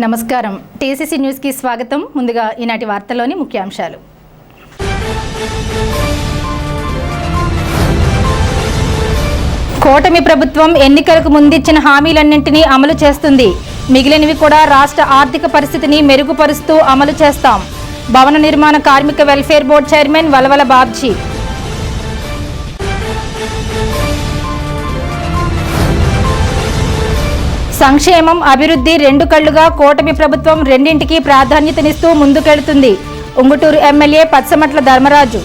నమస్కారం TCC news కి స్వాగతం. ముందుగా ఈనాటి వార్తల్లోని ముఖ్యాంశాలు. కూటమి ప్రభుత్వం ఎన్నికలకు ముందిచ్చిన హామీలన్నింటినీ అమలు చేస్తుంది. మిగిలినవి కూడా రాష్ట్ర ఆర్థిక పరిస్థితిని మెరుగుపరుస్తూ అమలు చేస్తాం. భవన నిర్మాణ కార్మిక welfare board chairman Valavala Babji. సంక్షేమం, అభివృద్ధి రెండు కళ్లుగా కూటమి ప్రభుత్వం రెండింటికి ప్రాధాన్యతనిస్తూ ముందుకెళ్తుంది. Unguturu MLA Pachamatla Dharmaraju.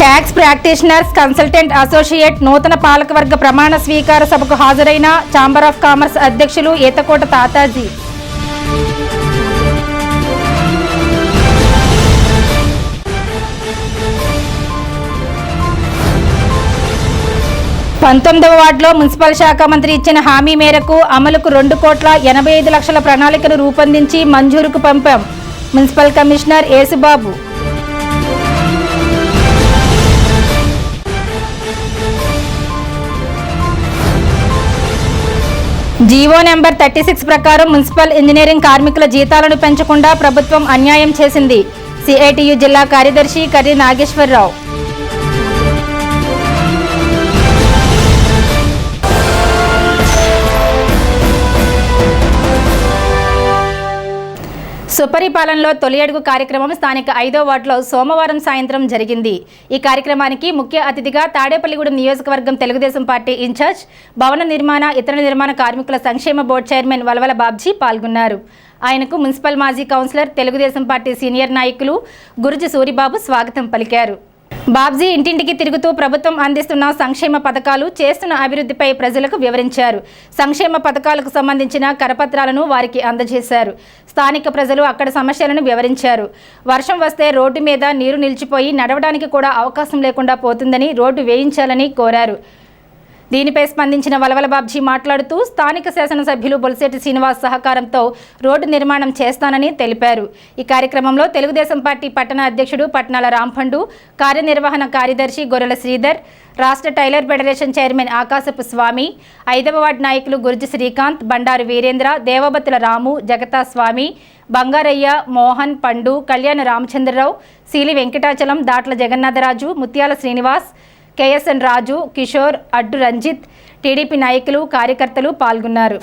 Tax practitioners consultant associate నూతన పాలకవర్గ ప్రమాణ స్వీకార సభకు హాజరైన ఛాంబర్ ఆఫ్ కామర్స్ అధ్యక్షులు ఈతకోట తాతాజీ. పంతొమ్మిదవ వార్డులో మున్సిపల్ శాఖ మంత్రి ఇచ్చిన హామీ మేరకు అమలుకు 2,85,00,000 ప్రణాళికను రూపొందించి మంజూరుకు పంపాం. Municipal commissioner Yesubabu. GO number 36 ప్రకారం మున్సిపల్ ఇంజనీరింగ్ కార్మికుల జీతాలను పెంచకుండా ప్రభుత్వం అన్యాయం చేసింది. సిఐటియు జిల్లా కార్యదర్శి కర్రి నాగేశ్వరరావు. సుపరిపాలనలో తొలి అడుగు కార్యక్రమం స్థానిక 5వ వార్డులో సోమవారం సాయంత్రం జరిగింది. ఈ కార్యక్రమానికి ముఖ్య అతిథిగా తాడేపల్లిగూడెం నియోజకవర్గం తెలుగుదేశం పార్టీ ఇన్ఛార్జ్, భవన నిర్మాణ, ఇతర నిర్మాణ కార్మికుల సంక్షేమ బోర్డు చైర్మన్ వలవల బాబ్జీ పాల్గొన్నారు. ఆయనకు మున్సిపల్ మాజీ కౌన్సిలర్, తెలుగుదేశం పార్టీ సీనియర్ నాయకులు గురుజి సూరిబాబు స్వాగతం పలికారు. బాబ్జీ ఇంటింటికి తిరుగుతూ ప్రభుత్వం అందిస్తున్న సంక్షేమ పథకాలు, చేస్తున్న అభివృద్ధిపై ప్రజలకు వివరించారు. సంక్షేమ పథకాలకు సంబంధించిన కరపత్రాలను వారికి అందజేశారు. స్థానిక ప్రజలు అక్కడ సమస్యలను వివరించారు. వర్షం వస్తే రోడ్డు మీద నీరు నిలిచిపోయి నడవడానికి కూడా అవకాశం లేకుండా పోతుందని రోడ్డు వేయించాలని కోరారు. దీనిపై స్పందించిన వలవల బాబ్జీ మాట్లాడుతూ స్థానిక శాసనసభ్యులు బొలిశెట్టి శ్రీనివాస్ సహకారంతో రోడ్డు నిర్మాణం చేస్తానని తెలిపారు. ఈ కార్యక్రమంలో తెలుగుదేశం పార్టీ పట్టణ అధ్యక్షుడు పట్నాల రాంపండు, కార్యనిర్వహణ కార్యదర్శి గొర్రెల శ్రీధర్, రాష్ట్ర టైలర్ ఫెడరేషన్ చైర్మన్ ఆకాశపు స్వామి, 5వ వార్డు నాయకులు గురుజి శ్రీకాంత్, బండారు వీరేంద్ర, దేవబత్తుల రాము, జగతా స్వామి, బంగారయ్య, మోహన్, పండు, కళ్యాణ రామచంద్రరావు, సీలి వెంకటాచలం, దాట్ల జగన్నాథరాజు, ముత్యాల శ్రీనివాస్, కేఎస్ఎన్ రాజు, కిషోర్, అడ్డు రంజిత్, టీడీపీ నాయకులు, కార్యకర్తలు పాల్గొన్నారు.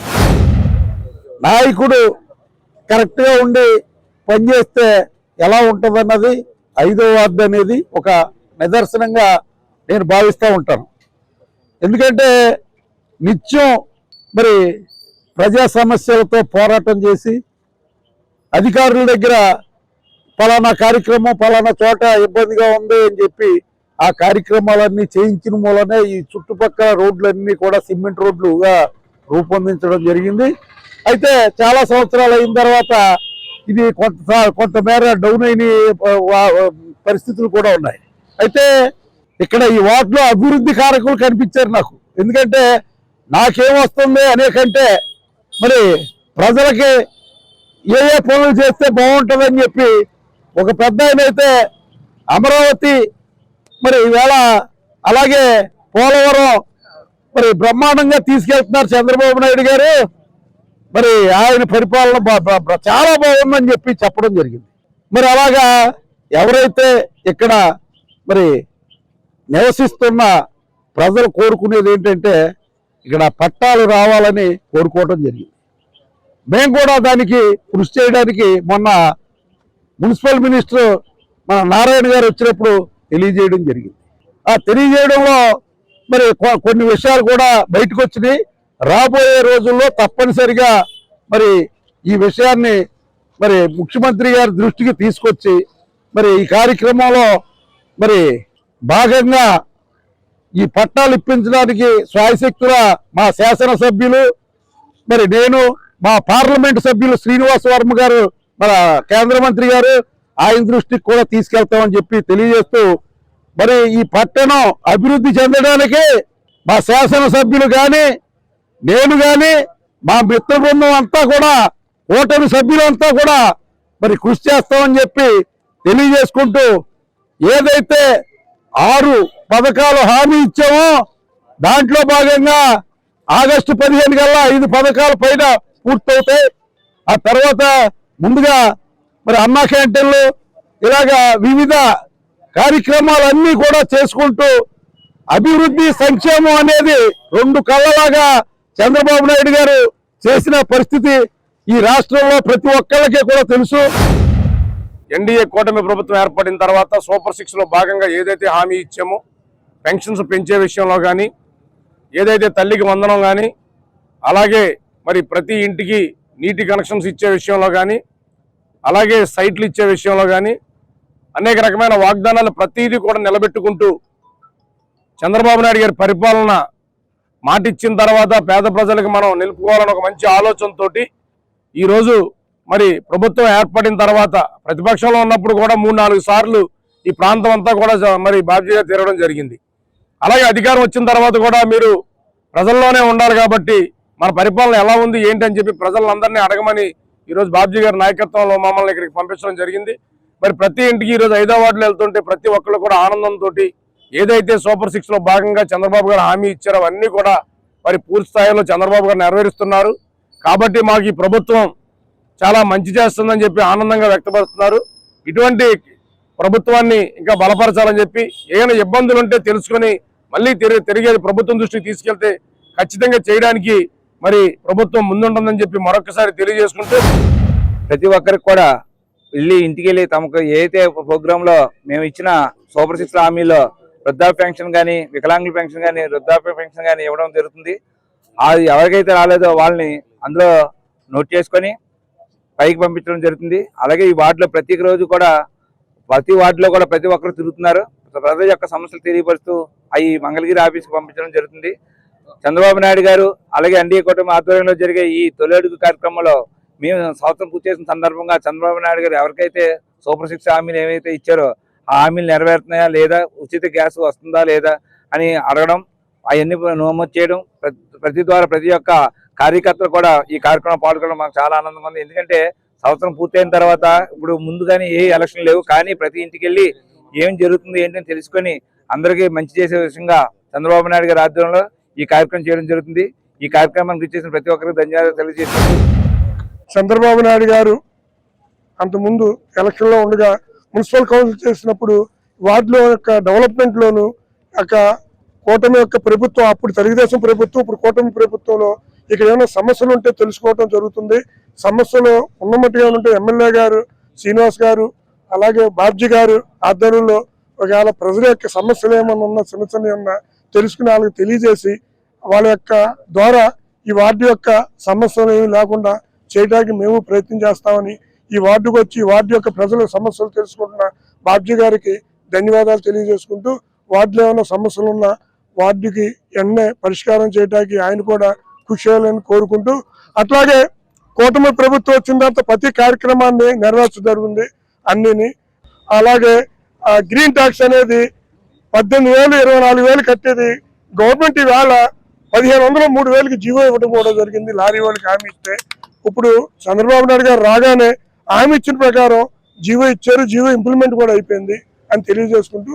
నాయకుడు కరెక్ట్గా ఉండి పనిచేస్తే ఎలా ఉంటుందన్నది 5వ వార్డు అనేది ఒక నిదర్శనంగా నేను భావిస్తూ ఉంటాను. ఎందుకంటే నిత్యం మరి ప్రజా సమస్యలతో పోరాటం చేసి అధికారుల దగ్గర పలానా కార్యక్రమం పలానా చోట ఇబ్బందిగా ఉంది అని చెప్పి ఆ కార్యక్రమాలన్నీ చేయించిన మూలనే ఈ చుట్టుపక్కల రోడ్లన్నీ కూడా సిమెంట్ రోడ్లుగా రూపొందించడం జరిగింది. అయితే చాలా సంవత్సరాలు అయిన తర్వాత ఇది కొంతమేర డౌన్ అయిన పరిస్థితులు కూడా ఉన్నాయి. అయితే ఇక్కడ ఈ వార్డులో అభివృద్ధి కారకులు కనిపించారు నాకు. ఎందుకంటే నాకేమొస్తుంది అనేకంటే మరి ప్రజలకి ఏ పనులు చేస్తే బాగుంటుందని చెప్పి ఒక పెద్ద ఆయనైతే అమరావతి మరి ఈవేళ అలాగే పోలవరం మరి బ్రహ్మాండంగా తీసుకెళ్తున్నారు చంద్రబాబు నాయుడు గారు. మరి ఆయన పరిపాలన చాలా బాగుందని చెప్పి చెప్పడం జరిగింది. మరి అలాగా ఎవరైతే ఇక్కడ మరి నివసిస్తున్న ప్రజలు కోరుకునేది ఏంటంటే ఇక్కడ పట్టాలు రావాలని కోరుకోవడం జరిగింది. మేము కూడా దానికి కృషి చేయడానికి మొన్న మున్సిపల్ మినిస్టర్ మన నారాయణ గారు వచ్చినప్పుడు తెలియజేయడం జరిగింది. ఆ తెలియజేయడంలో మరి కొన్ని విషయాలు కూడా బయటకు వచ్చినాయి. రాబోయే రోజుల్లో తప్పనిసరిగా మరి ఈ విషయాన్ని మరి ముఖ్యమంత్రి గారి దృష్టికి తీసుకొచ్చి మరి ఈ కార్యక్రమంలో మరి భాగంగా ఈ పట్టాలు ఇప్పించడానికి స్వాయశక్తుల మా శాసనసభ్యులు మరి నేను, మా పార్లమెంటు సభ్యులు శ్రీనివాస్ వర్మ గారు, మన కేంద్ర మంత్రి గారు ఆయన దృష్టికి కూడా తీసుకెళ్తామని చెప్పి తెలియజేస్తూ మరి ఈ పట్టణం అభివృద్ధి చెందడానికి మా శాసనసభ్యులు కానీ నేను కానీ మా మిత్ర బృందం అంతా కూడా కూటమి సభ్యులంతా కూడా మరి కృషి చేస్తామని చెప్పి తెలియజేసుకుంటూ ఏదైతే 6 పథకాలు హామీ ఇచ్చామో దాంట్లో భాగంగా ఆగస్టు 15 కల్లా 5 పథకాల పైన పూర్తవుతాయి. ఆ తర్వాత ముందుగా మరి అన్నా క్యాంటీన్లు ఇలాగా వివిధ కార్యక్రమాలన్నీ కూడా చేసుకుంటూ అభివృద్ధి సంక్షేమం అనేది 2 కళ్ళలాగా చంద్రబాబు నాయుడు గారు చేసిన పరిస్థితి ఈ రాష్ట్రంలో ప్రతి ఒక్కళ్ళకి కూడా తెలుసు. ఎన్డీఏ కూటమి ప్రభుత్వం ఏర్పడిన తర్వాత సూపర్ 6 లో భాగంగా ఏదైతే హామీ ఇచ్చామో పెన్షన్స్ పెంచే విషయంలో కానీ, ఏదైతే తల్లికి వందనం కానీ, అలాగే మరి ప్రతి ఇంటికి నీటి కనెక్షన్స్ ఇచ్చే విషయంలో కానీ, అలాగే సైట్లు ఇచ్చే విషయంలో కానీ అనేక రకమైన వాగ్దానాలు ప్రతిదీ కూడా నిలబెట్టుకుంటూ చంద్రబాబు నాయుడు గారి పరిపాలన మాట ఇచ్చిన తర్వాత పేద ప్రజలకు మనం నిలుపుకోవాలని ఒక మంచి ఆలోచనతోటి ఈరోజు మరి ప్రభుత్వం ఏర్పడిన తర్వాత ప్రతిపక్షంలో ఉన్నప్పుడు కూడా 3-4 సార్లు ఈ ప్రాంతం అంతా కూడా మరి బాధ్యతగా తిరగడం జరిగింది. అలాగే అధికారం వచ్చిన తర్వాత కూడా మీరు ప్రజల్లోనే ఉండాలి కాబట్టి మన పరిపాలన ఎలా ఉంది ఏంటి అని చెప్పి ప్రజలందరినీ అడగమని ఈరోజు బాబ్జీ గారి నాయకత్వంలో మమ్మల్ని ఇక్కడికి పంపించడం జరిగింది. మరి ప్రతి ఇంటికి ఈరోజు 5వ వార్డులో వెళ్తుంటే ప్రతి ఒక్కరు కూడా ఆనందంతో ఏదైతే సూపర్ 6 లో భాగంగా చంద్రబాబు గారు హామీ ఇచ్చారో అవన్నీ కూడా మరి పూర్తి స్థాయిలో చంద్రబాబు గారు నెరవేరుస్తున్నారు. కాబట్టి మాకు ఈ ప్రభుత్వం చాలా మంచి చేస్తుందని చెప్పి ఆనందంగా వ్యక్తపరుస్తున్నారు. ఇటువంటి ప్రభుత్వాన్ని ఇంకా బలపరచాలని చెప్పి ఏమైనా ఇబ్బందులు ఉంటే తెలుసుకొని మళ్ళీ తిరిగేది ప్రభుత్వం దృష్టికి తీసుకెళ్తే ఖచ్చితంగా చేయడానికి మరి ప్రభుత్వం ముందుంటుందని చెప్పి మరొకసారి తెలియజేసుకుంటూ ప్రతి ఒక్కరికి కూడా ఇంటికి వెళ్ళి తమకు ఏదైతే ప్రోగ్రాంలో మేము ఇచ్చిన సూపర్ 6 హామీలో వృద్ధాప్య పెన్షన్ కానీ, వికలాంగుల పెన్షన్ కానీ, వృద్ధాప్య పెన్షన్ కానీ ఇవ్వడం జరుగుతుంది. అది ఎవరికైతే రాలేదో వాళ్ళని అందులో నోట్ చేసుకొని పైకి పంపించడం జరుగుతుంది. అలాగే ఈ వార్డులో ప్రతి వార్డులో కూడా ప్రతి ఒక్కరు తిరుగుతున్నారు. ప్రజల యొక్క సమస్యలు తెలియపరుస్తూ అవి మంగళగిరి ఆఫీస్కి పంపించడం జరుగుతుంది. చంద్రబాబు నాయుడు గారు అలాగే ఎన్డీఏ కూటమి ఆధ్వర్యంలో జరిగే ఈ తొలి అడుగు కార్యక్రమంలో మేము సంవత్సరం పూర్తి చేసిన సందర్భంగా చంద్రబాబు నాయుడు గారు ఎవరికైతే సూపర్ 6 హామీలు ఏవైతే ఇచ్చారో ఆ హామీలు నెరవేరుతున్నాయా లేదా, ఉచిత గ్యాస్ వస్తుందా లేదా అని అడగడం, అవన్నీ నమోదు చేయడం, ప్రతి ఒక్క కార్యకర్తలు కూడా ఈ కార్యక్రమం పాల్గొనడం మాకు చాలా ఆనందంగా ఉంది. ఎందుకంటే సంవత్సరం పూర్తయిన తర్వాత ఇప్పుడు ముందు కానీ ఏ ఎలక్షన్ లేవు, కానీ ప్రతి ఇంటికి వెళ్ళి ఏం జరుగుతుంది ఏంటని తెలుసుకొని అందరికీ మంచి చేసే విషయంగా చంద్రబాబు నాయుడు గారి ఆధ్వర్యంలో ఈ కార్యక్రమం చేయడం జరుగుతుంది. ఈ కార్యక్రమానికి ఇచ్చేసిన ప్రతి ఒక్కరికి ధన్యవాదాలు తెలియజేస్తున్నాను. చంద్రబాబు నాయుడు గారు అంతకుముందు ఎలక్షన్లో ఉండగా మున్సిపల్ కౌన్సిల్ చేసినప్పుడు వార్డులో యొక్క డెవలప్మెంట్లోను యొక్క కూటమి యొక్క ప్రభుత్వం, అప్పుడు తెలుగుదేశం ప్రభుత్వం, ఇప్పుడు కూటమి ప్రభుత్వంలో ఇక్కడ ఏమైనా సమస్యలు ఉంటే తెలుసుకోవడం జరుగుతుంది. సమస్యలు ఉన్నమట్టుగా ఉంటే ఎమ్మెల్యే గారు శ్రీనివాస్ గారు అలాగే బాబ్జీ గారు ఆధ్వర్యంలో ఒకవేళ ప్రజల యొక్క సమస్యలు ఏమన్నా ఉన్నా చిన్న ఉన్నా తెలుసుకుని వాళ్ళకి తెలియజేసి వాళ్ళ యొక్క ద్వారా ఈ వార్డు యొక్క సమస్యలు ఏమి లేకుండా చేయడానికి మేము ప్రయత్నం చేస్తామని ఈ వార్డుకు వచ్చి వార్డు యొక్క ప్రజల సమస్యలు తెలుసుకుంటున్న బాబ్జీ గారికి ధన్యవాదాలు తెలియజేసుకుంటూ వార్డులో ఏమైనా సమస్యలు ఉన్నా వార్డుకి వెంటనే పరిష్కారం చేయడానికి ఆయన కూడా కృషి చేయాలని కోరుకుంటూ, అట్లాగే కూటమి ప్రభుత్వం వచ్చిన తర్వాత ప్రతి కార్యక్రమాన్ని నెరవేర్చడం జరిగింది అన్నిని. అలాగే గ్రీన్ ట్యాక్స్ అనేది 18,000 24,000 కట్టేది గవర్నమెంట్ ఈవేళ 1,500 3,000కి జీవో ఇవ్వడం కూడా జరిగింది. లారీ వాళ్ళకి హామీ ఇస్తే ఇప్పుడు చంద్రబాబు నాయుడు గారు రాగానే హామీ ఇచ్చిన ప్రకారం జీవో ఇచ్చారు, జీవో ఇంప్లిమెంట్ కూడా అయిపోయింది అని తెలియజేసుకుంటూ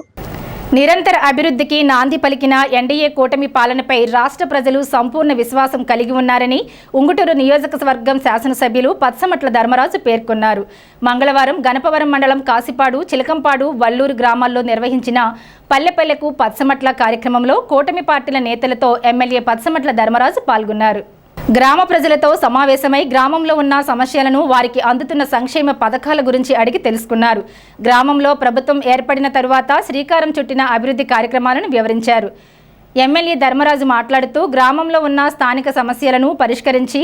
నిరంతర అభివృద్ధికి నాంది పలికిన ఎన్డీఏ కూటమి పాలనపై రాష్ట్ర ప్రజలు సంపూర్ణ విశ్వాసం కలిగి ఉన్నారని ఉంగుటూరు నియోజకవర్గం శాసనసభ్యులు పచ్చమట్ల ధర్మరాజు పేర్కొన్నారు. మంగళవారం గణపవరం మండలం కాసిపాడు, చిలకంపాడు, వల్లూరు గ్రామాల్లో నిర్వహించిన పల్లెపల్లెకు పచ్చమట్ల కార్యక్రమంలో కూటమి పార్టీల నేతలతో ఎమ్మెల్యే పచ్చమట్ల ధర్మరాజు పాల్గొన్నారు. గ్రామ ప్రజలతో సమావేశమై గ్రామంలో ఉన్న సమస్యలను, వారికి అందుతున్న సంక్షేమ పథకాల గురించి అడిగి తెలుసుకున్నారు. గ్రామంలో ప్రభుత్వం ఏర్పడిన తరువాత శ్రీకారం చుట్టిన అభివృద్ధి కార్యక్రమాలను వివరించారు. ఎమ్మెల్యే ధర్మరాజు మాట్లాడుతూ గ్రామంలో ఉన్న స్థానిక సమస్యలను పరిష్కరించి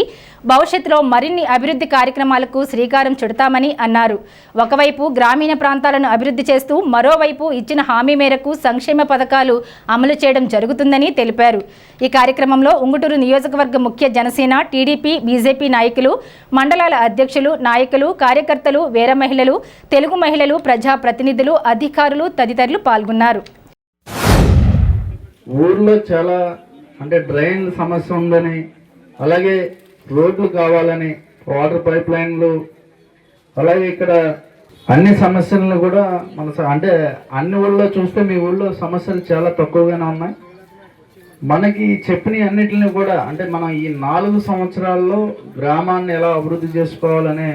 భవిష్యత్తులో మరిన్ని అభివృద్ధి కార్యక్రమాలకు శ్రీకారం చుడతామని అన్నారు. ఒకవైపు గ్రామీణ ప్రాంతాలను అభివృద్ధి చేస్తూ మరోవైపు ఇచ్చిన హామీ మేరకు సంక్షేమ పథకాలు అమలు చేయడం జరుగుతుందని తెలిపారు. ఈ కార్యక్రమంలో ఉంగుటూరు నియోజకవర్గ ముఖ్య జనసేన, టీడీపీ, బీజేపీ నాయకులు, మండలాల అధ్యక్షులు, నాయకులు, కార్యకర్తలు, వీర మహిళలు, తెలుగు మహిళలు, ప్రజా ప్రతినిధులు, అధికారులు తదితరులు పాల్గొన్నారు. ఊర్లో చాలా డ్రైన్ సమస్య ఉందని, అలాగే రోడ్లు కావాలని, వాటర్ పైప్ లైన్లు, అలాగే ఇక్కడ అన్ని సమస్యలను కూడా అంటే అన్ని ఊళ్ళో చూస్తే మీ ఊళ్ళో సమస్యలు చాలా తక్కువగానే ఉన్నాయి. మనకి చెప్పిన అన్నిటిని కూడా అంటే మనం ఈ 4 సంవత్సరాల్లో గ్రామాన్ని ఎలా అభివృద్ధి చేసుకోవాలనే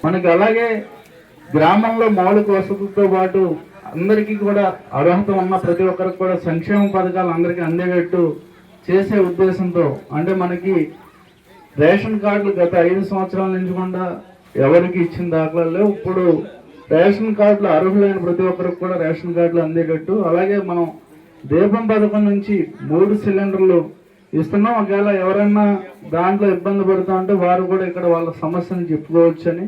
మనకి అలాగే గ్రామంలో మౌలిక వసతులతో పాటు అందరికీ కూడా అర్హత ఉన్న ప్రతి ఒక్కరికి కూడా సంక్షేమ పథకాలు అందరికీ అందేటట్టు చేసే ఉద్దేశంతో అంటే మనకి రేషన్ కార్డులు గత 5 సంవత్సరాల నుంచి కూడా ఎవరికి ఇచ్చిన దాఖలాలు లేవు. ఇప్పుడు రేషన్ కార్డులు అర్హులైన ప్రతి ఒక్కరికి కూడా రేషన్ కార్డులు అందేటట్టు, అలాగే మనం దీపం పథకం నుంచి 3 సిలిండర్లు ఇస్తున్నాం. ఒకవేళ ఎవరైనా దాంట్లో ఇబ్బంది పడుతూ ఉంటే వారు కూడా ఇక్కడ వాళ్ళ సమస్యను చెప్పుకోవచ్చు అని.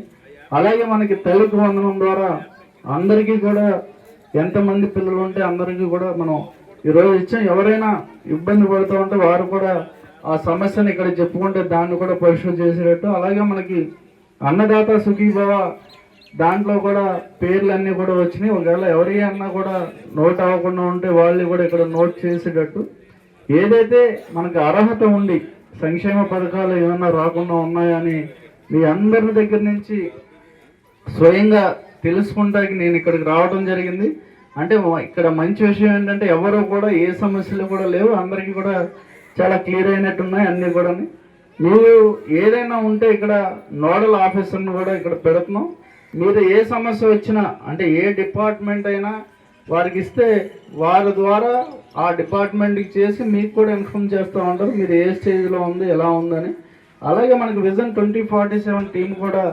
అలాగే మనకి తల్లికి వందనం ద్వారా అందరికీ కూడా ఎంతమంది పిల్లలు ఉంటే అందరికీ కూడా మనం ఈరోజు ఇచ్చాం. ఎవరైనా ఇబ్బంది పడుతూ ఉంటే వారు కూడా ఆ సమస్యను ఇక్కడ చెప్పుకుంటే దాన్ని కూడా పరిశీలన చేసేటట్టు, అలాగే మనకి అన్నదాత సుఖీభవ దాంట్లో కూడా పేర్లన్నీ కూడా వచ్చినాయి. ఒకవేళ ఎవరి అన్నా కూడా నోట్ అవ్వకుండా ఉంటే వాళ్ళు కూడా ఇక్కడ నోట్ చేసేటట్టు, ఏదైతే మనకు అర్హత ఉండి సంక్షేమ పథకాలు ఏమన్నా రాకుండా ఉన్నాయని మీ అందరి దగ్గర నుంచి స్వయంగా తెలుసుకుంటానికి నేను ఇక్కడికి రావడం జరిగింది. అంటే ఇక్కడ మంచి విషయం ఏంటంటే ఎవరు కూడా ఏ సమస్యలు కూడా లేవు, అందరికీ కూడా చాలా క్లియర్ అయినట్టున్నాయి అన్నీ కూడా. మీరు ఏదైనా ఉంటే ఇక్కడ నోడల్ ఆఫీసర్ని కూడా ఇక్కడ పెడుతున్నాం. మీరు ఏ సమస్య వచ్చినా అంటే ఏ డిపార్ట్మెంట్ అయినా వారికి ఇస్తే వారి ద్వారా ఆ డిపార్ట్మెంట్కి చేసి మీకు కూడా ఇన్ఫార్మ్ చేస్తూ ఉంటారు మీరు ఏ స్టేజ్లో ఉంది ఎలా ఉందని. అలాగే మనకి విజన్ 2047 టీం కూడా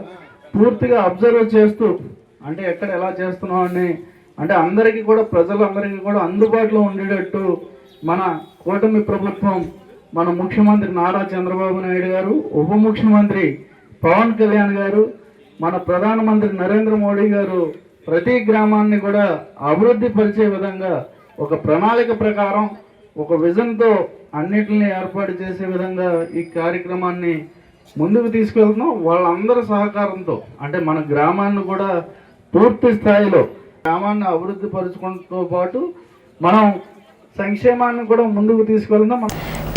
పూర్తిగా అబ్జర్వ్ చేస్తూ అంటే ఎక్కడ ఎలా చేస్తున్నాం అని అంటే అందరికీ కూడా ప్రజలందరికీ కూడా అందుబాటులో ఉండేటట్టు మన కూటమి ప్రభుత్వం, మన ముఖ్యమంత్రి నారా చంద్రబాబు నాయుడు గారు, ఉప ముఖ్యమంత్రి పవన్ కళ్యాణ్ గారు, మన ప్రధానమంత్రి నరేంద్ర మోడీ గారు ప్రతి గ్రామాన్ని కూడా అభివృద్ధి పరిచే విధంగా ఒక ప్రణాళిక ప్రకారం ఒక విజన్తో అన్నిటిని ఏర్పాటు చేసే విధంగా ఈ కార్యక్రమాన్ని ముందుకు తీసుకెళ్తున్నాం. వాళ్ళందరి సహకారంతో అంటే మన గ్రామాన్ని కూడా పూర్తి స్థాయిలో గ్రామాన్ని అభివృద్ధి పరుచుకోవడంతో పాటు మనం సంక్షేమాన్ని కూడా ముందుకు తీసుకెళ్తున్నాం.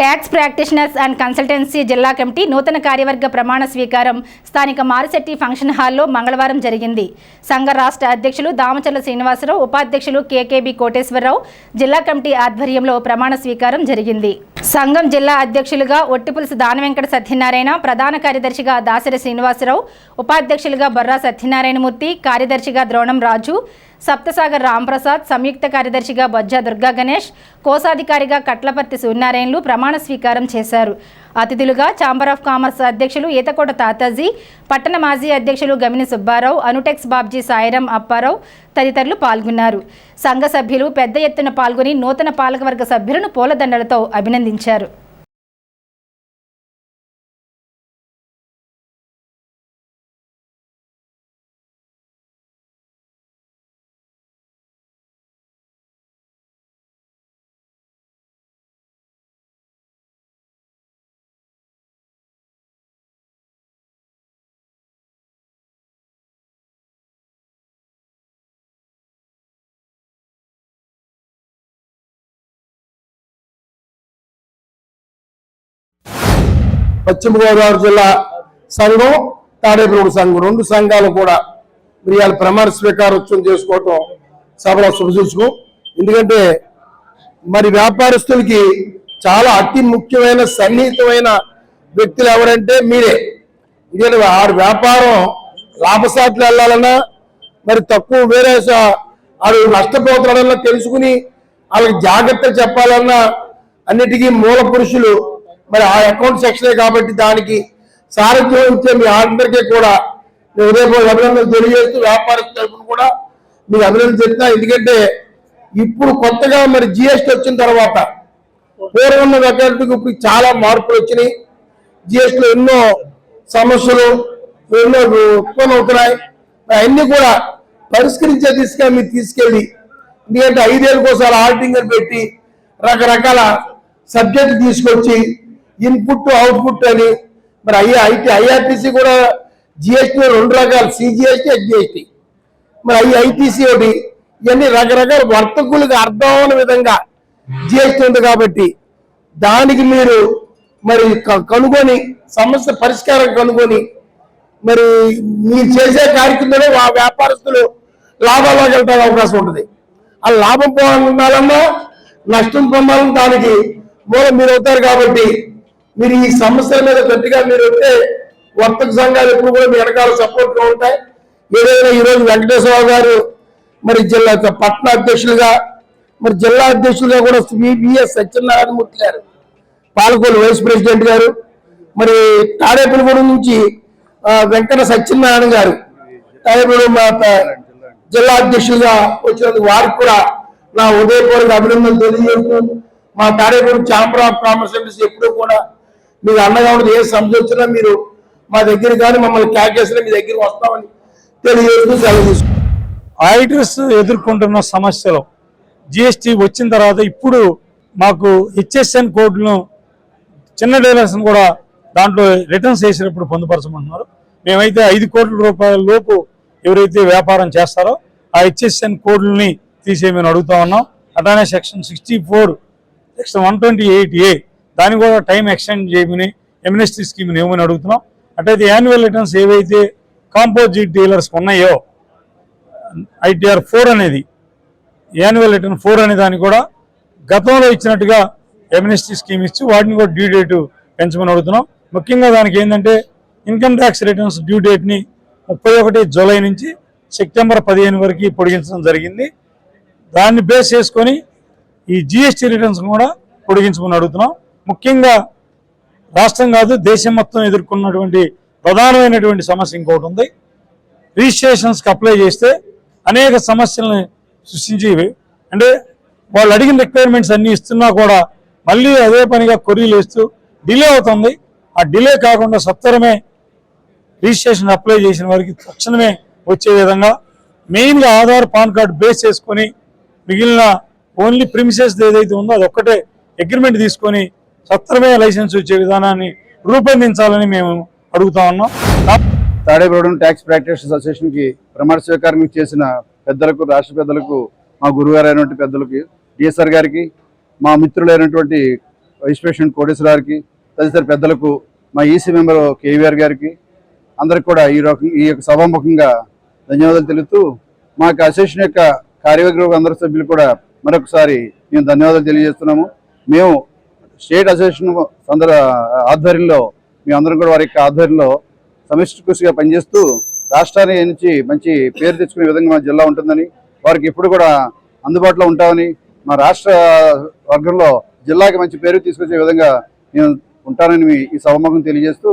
ట్యాక్స్ ప్రాక్టీషనర్స్ అండ్ కన్సల్టెన్సీ జిల్లా కమిటీ నూతన కార్యవర్గ ప్రమాణ స్వీకారం స్థానిక మారిశెట్టి ఫంక్షన్ హాల్లో మంగళవారం జరిగింది. సంఘ రాష్ట్ర అధ్యక్షులు దామచర్ల శ్రీనివాసరావు, ఉపాధ్యక్షులు కేకేబి కోటేశ్వరరావు జిల్లా కమిటీ ఆధ్వర్యంలో ప్రమాణ స్వీకారం జరిగింది. సంఘం జిల్లా అధ్యక్షులుగా ఒట్టిపులుసు దానవెంకట సత్యనారాయణ, ప్రధాన కార్యదర్శిగా దాసరి శ్రీనివాసరావు, ఉపాధ్యక్షులుగా బొర్రా సత్యనారాయణమూర్తి, కార్యదర్శిగా ద్రోణం రాజు, సప్తసాగర్ రాంప్రసాద్, సంయుక్త కార్యదర్శిగా బొజ్జా దుర్గా గణేష్, కోశాధికారిగా కట్లపర్తి సూర్యనారాయణలు ప్రమాణ స్వీకారం చేశారు. అతిథులుగా ఛాంబర్ ఆఫ్ కామర్స్ అధ్యక్షులు ఈతకోట తాతాజీ, పట్టణ మాజీ అధ్యక్షులు గమిని సుబ్బారావు, అనుటెక్స్ బాబ్జీ సాయిరాం అప్పారావు తదితరులు పాల్గొన్నారు. సంఘ సభ్యులు పెద్ద ఎత్తున పాల్గొని నూతన పాలకవర్గ సభ్యులను పూలదండలతో అభినందించారు. పశ్చిమ గోదావరి జిల్లా సంఘం, తాడేపల్లి సంఘం 2 సంఘాలు కూడా ఇవాళ ప్రమాణ స్వీకారోత్సవం చేసుకోవటం సభలో శుభసూచకం. ఎందుకంటే మరి వ్యాపారస్తులకి చాలా అతి ముఖ్యమైన సన్నిహితమైన వ్యక్తులు ఎవరంటే మీరే. ఎందుకంటే ఆడు వ్యాపారం లాభసాట్లు వెళ్ళాలన్నా మరి తక్కువ వేరే ఆడు నష్టపోతున్నాడన్నా తెలుసుకుని వాళ్ళకి జాగ్రత్తలు చెప్పాలన్నా అన్నిటికీ మూల పురుషులు మరి ఆ అకౌంట్ సెక్షనే కాబట్టి దానికి సారథ్యం ఇచ్చే మీ అందరికీ కూడా నేను ఉదయపూర్వక అభినందనలు తెలియజేస్తూ వ్యాపారస్తుల తరఫున కూడా మీకు అభినందనలు చెప్తున్నా. ఎందుకంటే ఇప్పుడు కొత్తగా మరి జిఎస్టీ వచ్చిన తర్వాత పూర్వం ఉన్న వెకల్టీకి ఇప్పుడు చాలా మార్పులు వచ్చినాయి. జిఎస్టీలో ఎన్నో సమస్యలు ఎన్నో ఉత్పన్నం అవుతున్నాయి. అవన్నీ కూడా పరిష్కరించే దిశగా మీరు తీసుకెళ్ళి, ఎందుకంటే 5 ఏళ్ళకోసారి ఆడిటింగ్ అని పెట్టి రకరకాల సబ్జెక్ట్ తీసుకొచ్చి ఇన్పుట్ అవుట్పుట్ అని మరి ఐఆర్టీసీ కూడా జిఎస్టీ 2 రకాలు, సిజిఎస్టీ, హెచ్జిఎస్టీ, మరి ఐటీసీ ఒకటి. ఇవన్నీ రకరకాల వర్తకులకు అర్థం అవని విధంగా జిఎస్టీ ఉంది కాబట్టి దానికి మీరు మరి కనుగొని సమస్య పరిష్కారం కనుగొని మరి మీరు చేసే కార్యక్రమంలో ఆ వ్యాపారస్తులు లాభాల్లోకి వెళ్ళడానికి అవకాశం ఉంటుంది. ఆ లాభం పొందాలన్నా నష్టం పొందాలన్నా దానికి మూలం మీరు అవుతారు. కాబట్టి మీరు ఈ సమస్యల మీద గట్టిగా మీరు వస్తే వర్తక సంఘాలు ఎప్పుడు కూడా మీ వెనకాల సపోర్ట్గా ఉంటాయి. ఏదైనా ఈరోజు వెంకటేశ్వరరావు గారు మరి జిల్లా పట్టణ అధ్యక్షులుగా, మరి జిల్లా అధ్యక్షులుగా కూడా విఎస్ సత్యనారాయణమూర్తి గారు, పాలకొల్లు వైస్ ప్రెసిడెంట్ గారు, మరి తాడేపల్లిగూడెం నుంచి వెంకట సత్యనారాయణ గారు తాడేపల్లిగూడెం జిల్లా అధ్యక్షులుగా వచ్చినందుకు వారికి కూడా నా ఉదయపూర్వక అభినందనలు తెలియజేస్తూ, మా Tadepalli chamber of commerce industry ఎప్పుడూ కూడా మీకు అండగా ఉండదు. ఏ సమస్య వచ్చినా మీరు మా దగ్గర కానీ మమ్మల్ని క్యాకేసినా మీ దగ్గర వస్తామని తెలియజేస్తూ సెలవు తీసుకుంటాం. ఆడిటర్స్ ఎదుర్కొంటున్న సమస్యలు జిఎస్టీ వచ్చిన తర్వాత ఇప్పుడు మాకు హెచ్ఎస్ఎన్ కోడ్లను చిన్న డీలర్స్ని కూడా దాంట్లో రిటర్న్స్ చేసినప్పుడు పొందుపరచమంటున్నారు. మేమైతే 5 కోట్ల రూపాయల లోపు ఎవరైతే వ్యాపారం చేస్తారో ఆ హెచ్ఎస్ఎన్ కోడ్లని తీసేయమని అడుగుతా ఉన్నాం. అట్లానే సెక్షన్ 64, సెక్షన్ 128A దాన్ని కూడా టైం ఎక్స్టెండ్ చేయమని ఎమ్నెస్టీ స్కీమ్ని ఇవ్వమని అడుగుతున్నాం. అట్లయితే యాన్యువల్ రిటర్న్స్ ఏవైతే కాంపోజిట్ డీలర్స్ ఉన్నాయో ITR 4 అనేది యాన్యువల్ రిటర్న్ 4 అనే దాన్ని కూడా గతంలో ఇచ్చినట్టుగా ఎమ్నెస్టీ స్కీమ్ ఇచ్చి వాటిని కూడా డ్యూ డేట్ పెంచమని అడుగుతున్నాం. ముఖ్యంగా దానికి ఏంటంటే ఇన్కమ్ ట్యాక్స్ రిటర్న్స్ డ్యూ డేట్ని 31 జూలై నుంచి సెప్టెంబర్ 15 వరకు పొడిగించడం జరిగింది. దాన్ని బేస్ చేసుకొని ఈ జిఎస్టీ రిటర్న్స్ కూడా పొడిగించమని అడుగుతున్నాం. ముఖ్యంగా రాష్ట్రం కాదు దేశం మొత్తం ఎదుర్కొన్నటువంటి ప్రధానమైనటువంటి సమస్య ఇంకోటి ఉంది. రిజిస్ట్రేషన్స్కి అప్లై చేస్తే అనేక సమస్యలను సృష్టించి, అంటే వాళ్ళు అడిగిన రిక్వైర్మెంట్స్ అన్నీ ఇస్తున్నా కూడా మళ్ళీ అదే పనిగా కొర్రీలు వేస్తూ డిలే అవుతుంది. ఆ డిలే కాకుండా సత్వరమే రిజిస్ట్రేషన్ అప్లై చేసిన వారికి తక్షణమే వచ్చే విధంగా మెయిన్గా ఆధార్, పాన్ కార్డు బేస్ చేసుకొని మిగిలిన ఓన్లీ ప్రిమిసెస్ ఏదైతే ఉందో అది ఒక్కటే అగ్రిమెంట్ తీసుకొని సత్వరమే లైసెన్స్ వచ్చే విధానాన్ని రూపొందించాలని మేము అడుగుతా ఉన్నాం. తాడేపల్లిగూడెం ట్యాక్స్ ప్రాక్టీషనర్స్ అసోసియేషన్కి ప్రమాణ స్వీకారం చేసిన పెద్దలకు, రాష్ట్ర పెద్దలకు, మా గురువుగారు అయినటువంటి పెద్దలకి, డిఎస్ఆర్ గారికి, మా మిత్రులైనటువంటి వైస్ ప్రెసిడెంట్ కోటేశ్వర గారికి, తదితర పెద్దలకు, మా ఈసీ మెంబర్ కేవీఆర్ గారికి అందరికి కూడా ఈ యొక్క సభాముఖంగా ధన్యవాదాలు తెలుపుతూ మా యొక్క అసోసియేషన్ యొక్క కార్యవర్గ అందరి సభ్యులు కూడా మరొకసారి మేము ధన్యవాదాలు తెలియజేస్తున్నాము. మేము స్టేట్ అసోసియేషన్ ఆధ్వర్యంలో మేమందరం కూడా వారి యొక్క ఆధ్వర్యంలో సమిష్టి కృషిగా పనిచేస్తూ రాష్ట్రాన్ని నుంచి మంచి పేరు తెచ్చుకునే విధంగా మా జిల్లా ఉంటుందని, వారికి ఎప్పుడు కూడా అందుబాటులో ఉంటామని, మా రాష్ట్ర వర్గంలో జిల్లాకి మంచి పేరు తీసుకొచ్చే విధంగా నేను ఉంటానని ఈ సభాముఖం తెలియజేస్తూ,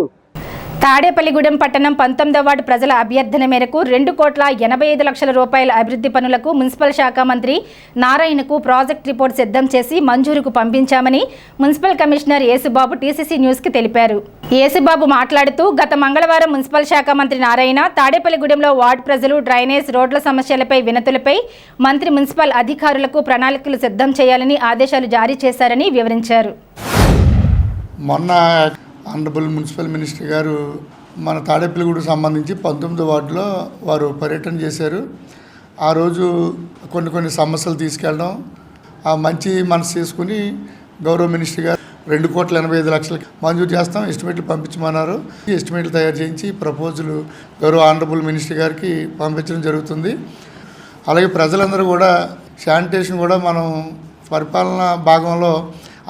తాడేపల్లిగూడెం పట్టణం 19వ వార్డు ప్రజల అభ్యర్థన మేరకు 2,85,00,000 రూపాయల అభివృద్ధి పనులకు మున్సిపల్ శాఖ మంత్రి నారాయణకు ప్రాజెక్ట్ రిపోర్ట్ సిద్ధం చేసి మంజూరుకు పంపించామని మున్సిపల్ కమిషనర్ యేసుబాబు టీసీసీ న్యూస్కి తెలిపారు. యేసుబాబు మాట్లాడుతూ గత మంగళవారం మున్సిపల్ శాఖ మంత్రి నారాయణ తాడేపల్లిగూడెంలో వార్డు ప్రజలు డ్రైనేజ్, రోడ్ల సమస్యలపై వినతులపై మంత్రి మున్సిపల్ అధికారులకు ప్రణాళికలు సిద్ధం చేయాలని ఆదేశాలు జారీ చేశారని వివరించారు. మొన్న ఆనరబుల్ మున్సిపల్ మినిస్టర్ గారు మన తాడేపల్లిగూడెం సంబంధించి 19వ వార్డులో వారు పర్యటన చేశారు. ఆ రోజు కొన్ని సమస్యలు తీసుకెళ్ళడం, ఆ మంచి మనసు చేసుకుని గౌరవ మినిస్టర్ గారు 2,85,00,000 మంజూరు చేస్తాం, ఎస్టిమేట్లు పంపించమన్నారు. ఎస్టిమేట్లు తయారు చేయించి ప్రపోజల్ గౌరవ ఆనరబుల్ మినిస్టర్ గారికి పంపించడం జరుగుతుంది. అలాగే ప్రజలందరూ కూడా శానిటేషన్ కూడా మనం పరిపాలన భాగంలో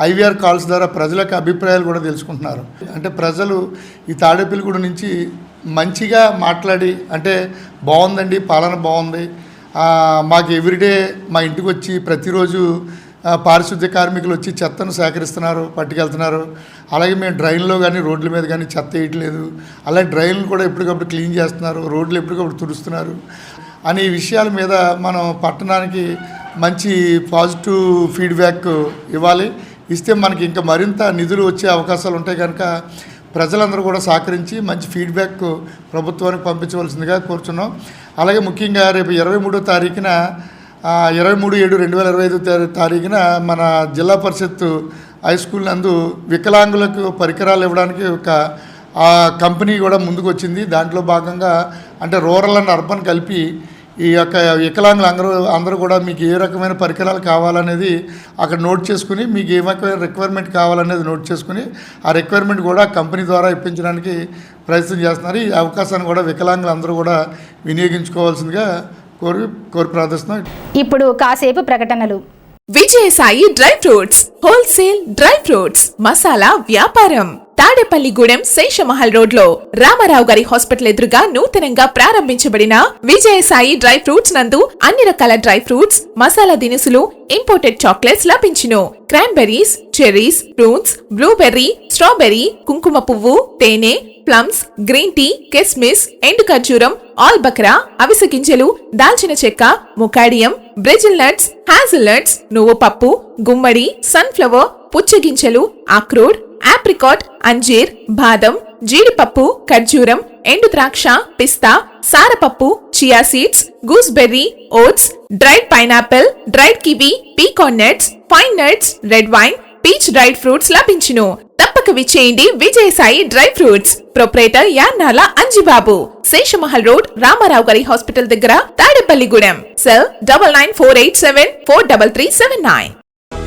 IVR కాల్స్ ద్వారా ప్రజల యొక్క అభిప్రాయాలు కూడా తెలుసుకుంటున్నారు. అంటే ప్రజలు ఈ తాడేపల్లిగూడెం నుంచి మంచిగా మాట్లాడి, అంటే బాగుందండి, పాలన బాగుంది, మాకు ఎవ్రీడే మా ఇంటికి వచ్చి ప్రతిరోజు పారిశుద్ధ్య కార్మికులు వచ్చి చెత్తను సేకరిస్తున్నారు, పట్టుకెళ్తున్నారు. అలాగే మేము డ్రైన్లో కానీ రోడ్ల మీద కానీ చెత్త వేయట్లేదు, అలాగే డ్రైన్లు కూడా ఎప్పటికప్పుడు క్లీన్ చేస్తున్నారు, రోడ్లు ఎప్పటికప్పుడు తుడుస్తున్నారు అనే విషయాల మీద మనం పట్టణానికి మంచి పాజిటివ్ ఫీడ్బ్యాక్ ఇవ్వాలి. ఇస్తే మనకి ఇంకా మరింత నిధులు వచ్చే అవకాశాలు ఉంటాయి. కనుక ప్రజలందరూ కూడా సహకరించి మంచి ఫీడ్బ్యాక్ ప్రభుత్వానికి పంపించవలసిందిగా కోరుచున్నాం. అలాగే ముఖ్యంగా రేపు 23వ తారీఖున 23/7/2025 తారీఖున మన జిల్లా పరిషత్ హై స్కూల్ నందు వికలాంగులకు పరికరాలు ఇవ్వడానికి ఒక కంపెనీ కూడా ముందుకు వచ్చింది. దాంట్లో భాగంగా అంటే రూరల్ అండ్ అర్బన్ కలిపి ఈ యొక్క వికలాంగులు అందరూ కూడా మీకు ఏ రకమైన పరికరాలు కావాలనేది అక్కడ నోట్ చేసుకుని, మీకు ఏ రకమైన రిక్వైర్మెంట్ కావాలనేది నోట్ చేసుకుని ఆ రిక్వైర్మెంట్ కూడా కంపెనీ ద్వారా ఇప్పించడానికి ప్రయత్నం చేస్తున్నారు. ఈ అవకాశాన్ని కూడా వికలాంగులందరూ కూడా వినియోగించుకోవాల్సిందిగా కోరి ప్రార్థిస్తున్నాం. ఇప్పుడు కాసేపు ప్రకటనలు. Vijayasai dry fruits wholesale dry fruits masala వ్యాపారం తాడేపల్లిగూడెం శేషమహల్ రోడ్ లో రామారావు గారి హాస్పిటల్ ఎదురుగా నూతనంగా ప్రారంభించబడిన విజయసాయి డ్రై ఫ్రూట్స్ నందు అన్ని రకాల డ్రై ఫ్రూట్స్, మసాలా దినుసులు, ఇంపోర్టెడ్ చాక్లెట్స్ లభించును. Cranberries, cherries, fruits, blueberry, strawberry, కుంకుమ పువ్వు, తేనె, ప్లమ్స్, గ్రీన్ టీ, కిస్మిస్, ఎండు ఖర్జూరం, ఆల్బక్రా, అవిసె గింజలు, దాల్చిన చెక్క, ముకాడియం, బ్రెజిల్ నట్స్, హ్యాజిల్ నట్స్, నువ్వు పప్పు, గుమ్మడి, సన్ఫ్లవర్, పుచ్చగింజలు, అక్రోడ్, ఆప్రికాట్, అంజీర్, బాదం, జీడిపప్పు, ఖర్జూరం, ఎండు ద్రాక్ష, పిస్తా, సారపప్పు, chia seeds, gooseberry, oats, dried pineapple, dried kiwi, pecan nuts, fine nuts, red wine, peach dried fruits లభించును. తప్పక విచ్చేయండి Vijayasai dry fruits. Proprietor Yannala Anjibabu, Seshamahal road, Ramarao గారి హాస్పిటల్ దగ్గర, Tadepalligudem. Cell 9948743379.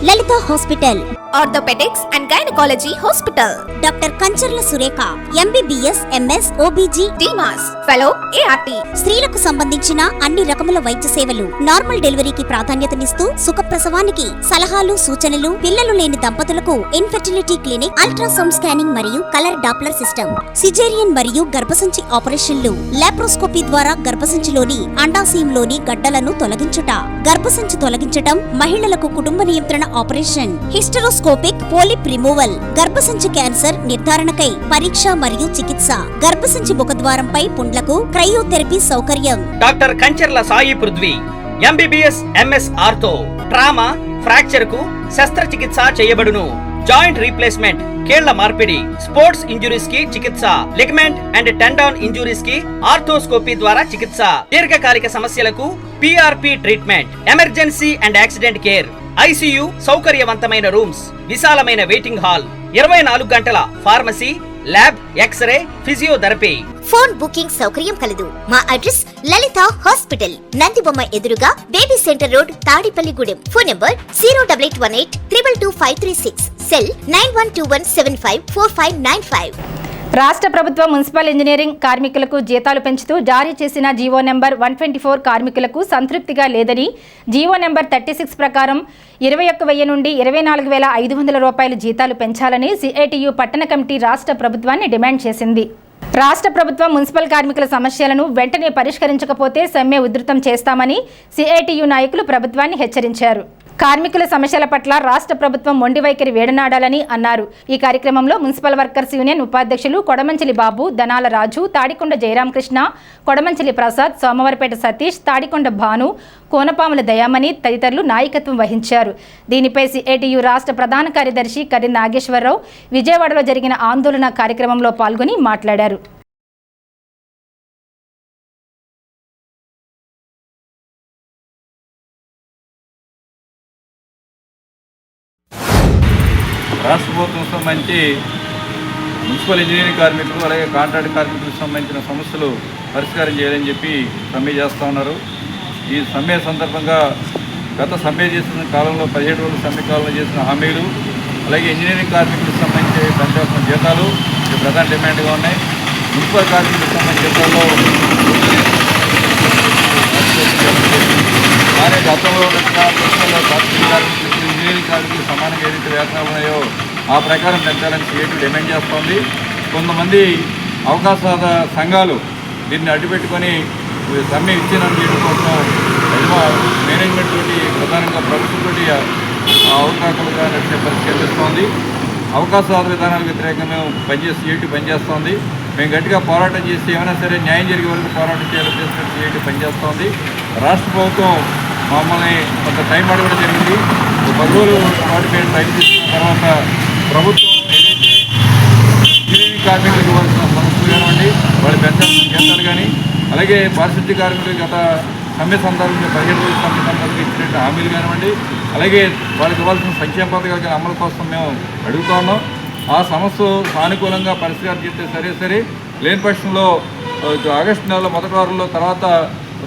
Lalitha hospital, orthopaedics and gynaecology hospital. Doctor Kancharla Surekha, MBBS, MS, OBG, డిమాస్ fellow, ART. స్త్రీలకు సంబంధించిన అన్ని రకముల వైద్య సేవలు, నార్మల్ డెలివరీకి ప్రాధాన్యతనిస్తూ సుఖప్రసవానికి సలహాలు, సూచనలు, పిల్లలు లేని దంపతులకు ఇన్ఫెర్టిలిటీ క్లినిక్, అల్ట్రాసౌండ్ స్కానింగ్ మరియు కలర్ డాప్లర్ సిస్టమ్, సిజేరియన్ మరియు గర్భసంచి ఆపరేషన్లు, లాప్రోస్కోపీ ద్వారా గర్భసంచిలోని అండాశయంలోని గడ్డలను తొలగించుట, గర్భసంచి తొలగించటం, మహిళలకు కుటుంబ నియంత్రణ ఆపరేషన్, హిస్టరోస్కోపిక్ పోలిప్ రిమూవల్, గర్భసంచి క్యాన్సర్ నిర్ధారణకై పరీక్ష మరియు చికిత్స, గర్భసంచి ముఖద్వారంపై పుండ్లకు క్రయోథెరపీ సౌకర్యం. Doctor Kancharla Sai Prithvi, MBBS, MS ortho, trauma, fracture కు శస్త్రచికిత్స చేయబడును. జాయింట్ రీప్లేస్మెంట్, కీళ్ల మార్పిడి, స్పోర్ట్స్ ఇంజురీస్ కి చికిత్స, లిగమెంట్ అండ్ టెండాన్ ఇంజురీస్ కి ఆర్థోస్కోపీ ద్వారా చికిత్స, దీర్ఘకాలిక సమస్యలకు PRP treatment, emergency and accident care, ICU సౌకర్యవంతమైన రూమ్స్, విశాలమైన వెయిటింగ్ హాల్, 24 గంటల pharmacy, lab, x-ray, physiotherapy. Phone booking సౌకర్యం కలదు. మా అడ్రస్ లలిత హాస్పిటల్, నందిబొమ్మ ఎదురుగా, baby centre road, Tadepalligudem. Phone number 08818222536. Cell 9121754595. రాష్ట్ర ప్రభుత్వం మున్సిపల్ ఇంజనీరింగ్ కార్మికులకు జీతాలు పెంచుతూ జారీ చేసిన జీవో నెంబర్ 124 కార్మికులకు సంతృప్తిగా లేదని, జీవో నెంబర్ 36 ప్రకారం 21,000 నుండి 24,500 రూపాయలు జీతాలు పెంచాలని CITU పట్టణ కమిటీ రాష్ట్ర ప్రభుత్వాన్ని డిమాండ్ చేసింది. రాష్ట్ర ప్రభుత్వం మున్సిపల్ కార్మికుల సమస్యలను వెంటనే పరిష్కరించకపోతే సమ్మె ఉధృతం చేస్తామని CITU నాయకులు ప్రభుత్వాన్ని హెచ్చరించారు. కార్మికుల సమస్యల పట్ల రాష్ట్ర ప్రభుత్వం మొండి వైఖరి వేడనాడాలని అన్నారు. ఈ కార్యక్రమంలో మున్సిపల్ వర్కర్స్ యూనియన్ ఉపాధ్యక్షులు కొడమంచిలి బాబు, దనాల రాజు, తాడికొండ జయరామకృష్ణ, కొడమంచిలి ప్రసాద్, సోమవారపేట సతీష్, తాడికొండ భాను, కోనపాముల దయామణి తదితరులు నాయకత్వం వహించారు. దీనిపై CITU రాష్ట్ర ప్రధాన కార్యదర్శి కర్రి నాగేశ్వరరావు విజయవాడలో జరిగిన ఆందోళన కార్యక్రమంలో పాల్గొని మాట్లాడారు. రాష్ట్ర ప్రభుత్వం సంబంధించి మున్సిపల్ ఇంజనీరింగ్ కార్మికులు అలాగే కాంట్రాక్ట్ కార్మికులకు సంబంధించిన సమస్యలు పరిష్కారం చేయాలని చెప్పి సమ్మె చేస్తూ ఉన్నారు. ఈ సమ్మె సందర్భంగా గత సమ్మె చేసిన కాలంలో 17 రోజుల సమ్మె కాలంలో చేసిన హామీలు, అలాగే ఇంజనీరింగ్ కార్మికులకు సంబంధించి పెంచాల్సిన జీతాలు ఇది ప్రధాన డిమాండ్గా ఉన్నాయి. మున్సిపల్ కార్మికులకు సంబంధించిన జీతాల్లో కానీ గతంలో ఇంజనీరింగ్ కార్మికులు సమానంగా ఏదైతే వేతనాలు ఉన్నాయో ఆ ప్రకారం పెంచాలని CITU డిమాండ్ చేస్తోంది. కొంతమంది అవకాశాల సంఘాలు దీన్ని అడ్డుపెట్టుకొని సమ్మె విచ్ఛిన్నం చేయడం కోసం మేనేజ్మెంట్ తోటి ప్రధానంగా ప్రభుత్వంతో అవకాశాలుగా నడిచే పరిస్థితి కనిపిస్తోంది. అవకాశాల విధానాలకు వ్యతిరేకంగా CITU పనిచేస్తోంది. మేము గట్టిగా పోరాటం చేసి ఏమైనా సరే న్యాయం జరిగే వరకు పోరాటం చేయాలని చేస్తున్న CITU పనిచేస్తోంది. రాష్ట్ర ప్రభుత్వం మమ్మల్ని కొంత టైం అడగడం జరిగింది. 10 రోజులు పాటు మేము టైం తీసుకున్న తర్వాత ప్రభుత్వం ఏదైతే ఇంజనీరింగ్ కార్మికులకు ఇవ్వాల్సిన సమస్యలు కానివ్వండి, వాళ్ళు పెంచాల్సిన జీతాలు కానీ, అలాగే పారిశుద్ధ్య కార్మికులు గత సమ్మె సందర్భంగా 17 రోజుల సమ్మె సందర్భంగా ఇచ్చినట్టు హామీలు కానివ్వండి, అలాగే వాళ్ళకి ఇవ్వాల్సిన సంక్షేమ పథకాల అమలు కోసం మేము అడుగుతా ఉన్నాం. ఆ సమస్య సానుకూలంగా పరిష్కారం చేస్తే సరే లేని పక్షంలో ఆగస్టు నెలలో మొదటి వారంలో తర్వాత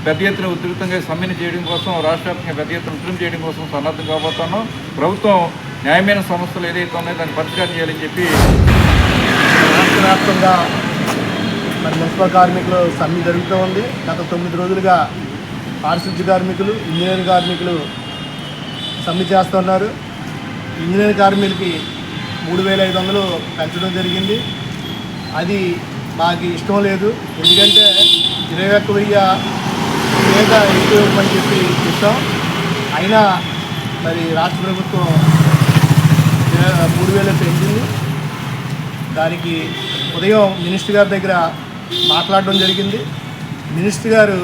పెద్ద ఎత్తున ఉధృతంగా సమ్మెను చేయడం కోసం, రాష్ట్ర వ్యాప్తంగా పెద్ద ఎత్తున ఉధృతం చేయడం కోసం సన్నద్ధం కాబోతున్నాం. ప్రభుత్వం న్యాయమైన సమస్యలు ఏదైతే ఉన్నాయో దాన్ని పరిష్కారం చేయాలని చెప్పి రాష్ట్ర వ్యాప్తంగా మరి మున్సిపల్ కార్మికులు సమ్మె జరుగుతూ ఉంది. గత 9 రోజులుగా పారిశుద్ధ్య కార్మికులు, ఇంజనీరింగ్ కార్మికులు సమ్మె చేస్తున్నారు. ఇంజనీరింగ్ కార్మికులకి 3,500 పెంచడం జరిగింది. అది మాకు ఇష్టం లేదు. ఎందుకంటే 21,000 మీద ఎక్కువ ఇవ్వమని చెప్పి ఇస్తాం. అయినా మరి రాష్ట్ర ప్రభుత్వం 3,000 పెంచింది. దానికి ఉదయం మినిస్టర్ గారి దగ్గర మాట్లాడడం జరిగింది. మినిస్టర్ గారు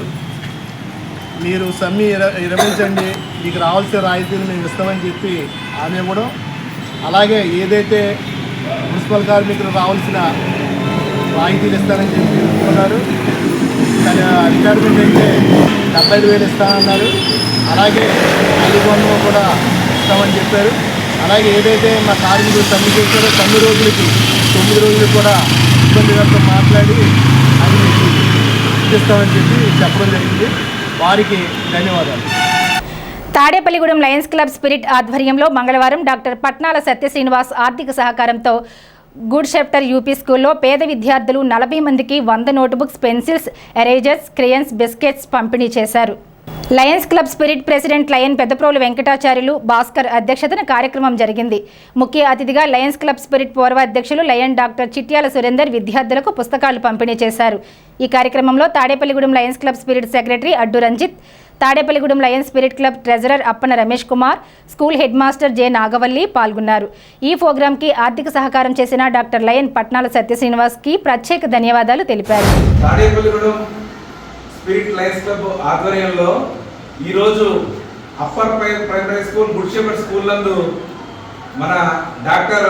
మీరు సమ్మె విరమించండి, మీకు రావాల్సిన రాయితీలు మేము ఇస్తామని చెప్పి హామీ ఇవ్వడం, అలాగే ఏదైతే మున్సిపల్ కార్మికులు రావాల్సిన రాయితీలు ఇస్తానని చెప్పి ఒప్పుకున్నారు. దాని అధికారులు అయితే 75,000 ఇస్తానన్నారు. అలాగే 500 కూడా ఇస్తామని చెప్పారు. అలాగే ఏదైతే మా కార్మికులు సమ్మె చేశారో 9 రోజులకి 9 రోజులు కూడా సిబ్బంది గారితో మాట్లాడి అది మీకు ఇస్తామని చెప్పి చెప్పడం జరిగింది. వారికి ధన్యవాదాలు. తాడేపల్లిగూడెం లయన్స్ క్లబ్ స్పిరిట్ ఆధ్వర్యంలో మంగళవారం డాక్టర్ పట్నాల సత్య శ్రీనివాస్ ఆర్థిక సహకారంతో గుడ్ షెప్టర్ యూపీ స్కూల్లో పేద విద్యార్థులు 40 మందికి 100 notebooks, pencils, erasers, crayons, biscuits పంపిణీ చేశారు. Lions Club spirit president lion Peddaprolu Venkatacharyulu Bhaskar అధ్యక్షతన కార్యక్రమం జరిగింది. ముఖ్య అతిథిగా లయన్స్ క్లబ్ స్పిరిట్ పూర్వ అధ్యక్షులు లయన్ డాక్టర్ చిట్యాల సురేందర్ విద్యార్థులకు పుస్తకాలు పంపిణీ చేశారు. ఈ కార్యక్రమంలో Tadepalligudem Lions Club spirit secretary Addu Ranjit, Tadepalligudem Lions spirit club treasurer Appana Ramesh Kumar, school head master J Nagavalli పాల్గొన్నారు. ఈ ప్రోగ్రాంకి ఆర్థిక సహకారం చేసిన డాక్టర్ లయన్ పట్నాల సత్య శ్రీనివాస్కి ప్రత్యేక ధన్యవాదాలు తెలిపారు. స్పిరిట్ లయన్స్ క్లబ్ ఆధ్వర్యంలో ఈరోజు upper primary school good shepherd school నందు మన డాక్టర్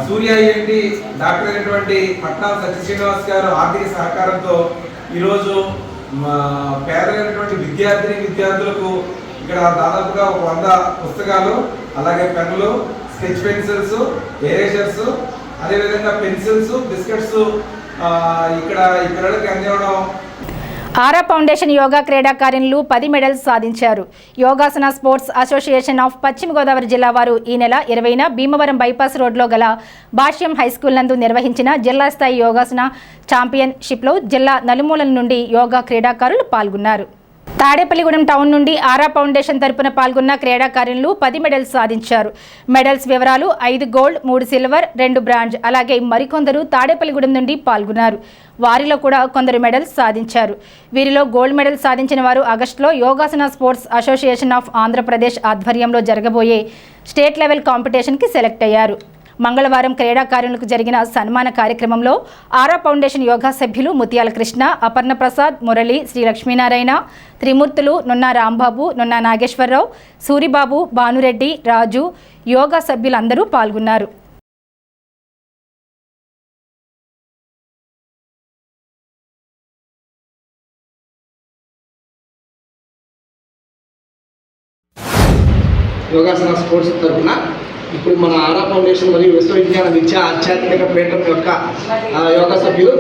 సూర్య ఏంటి డాక్టర్ అయినటువంటి పట్నాల సత్య శ్రీనివాస్ గారు ఆర్థిక సహకారంతో ఈరోజు పేదలైనటువంటి విద్యార్థులకు ఇక్కడ దాదాపుగా 100 పుస్తకాలు, అలాగే పెన్నులు, స్కెచ్ పెన్సిల్స్, ఎరేజర్స్, అదేవిధంగా పెన్సిల్స్, బిస్కెట్స్ ఇక్కడ ఈ పిల్లలకి అందివ్వడం. ఆరా ఫౌండేషన్ యోగా క్రీడాకారిణులు 10 మెడల్స్ సాధించారు. యోగాసన స్పోర్ట్స్ అసోసియేషన్ ఆఫ్ పశ్చిమ గోదావరి జిల్లా వారు ఈ నెల 20న భీమవరం బైపాస్ రోడ్లో గల భాష్యం హైస్కూల్ నందు నిర్వహించిన జిల్లా స్థాయి యోగాసన ఛాంపియన్షిప్లో జిల్లా నలుమూలల నుండి యోగా క్రీడాకారులు పాల్గొన్నారు. తాడేపల్లిగూడెం టౌన్ నుండి ఆరా ఫౌండేషన్ తరపున పాల్గొన్న క్రీడాకారులు 10 మెడల్స్ సాధించారు. మెడల్స్ వివరాలు: 5 గోల్డ్, 3 సిల్వర్, 2 బ్రాంజ్. అలాగే మరికొందరు తాడేపల్లిగూడెం నుండి పాల్గొన్నారు. వారిలో కూడా కొందరు మెడల్స్ సాధించారు. వీరిలో గోల్డ్ మెడల్ సాధించిన వారు ఆగస్టులో yogasana sports association of Andhra Pradesh ఆధ్వర్యంలో జరగబోయే స్టేట్ లెవెల్ కాంపిటీషన్కి సెలెక్ట్ అయ్యారు. మంగళవారం క్రీడాకారులకు జరిగిన సన్మాన కార్యక్రమంలో ఆరా ఫౌండేషన్ యోగా సభ్యులు ముత్యాల కృష్ణ, అపర్ణ ప్రసాద్, మురళి, శ్రీ లక్ష్మీనారాయణ, త్రిమూర్తులు, నున్నా రాంబాబు, నున్నా నాగేశ్వరరావు, సూరిబాబు, భానురెడ్డి, రాజు, యోగా సభ్యులందరూ పాల్గొన్నారు. యోగాసన స్పోర్ట్స్ తరఫున ఇప్పుడు మన ఆరా ఫౌండేషన్ మరియు విశ్వవిజ్ఞాన విద్యా ఆధ్యాత్మిక పీఠం యొక్క యోగా సభ్యులు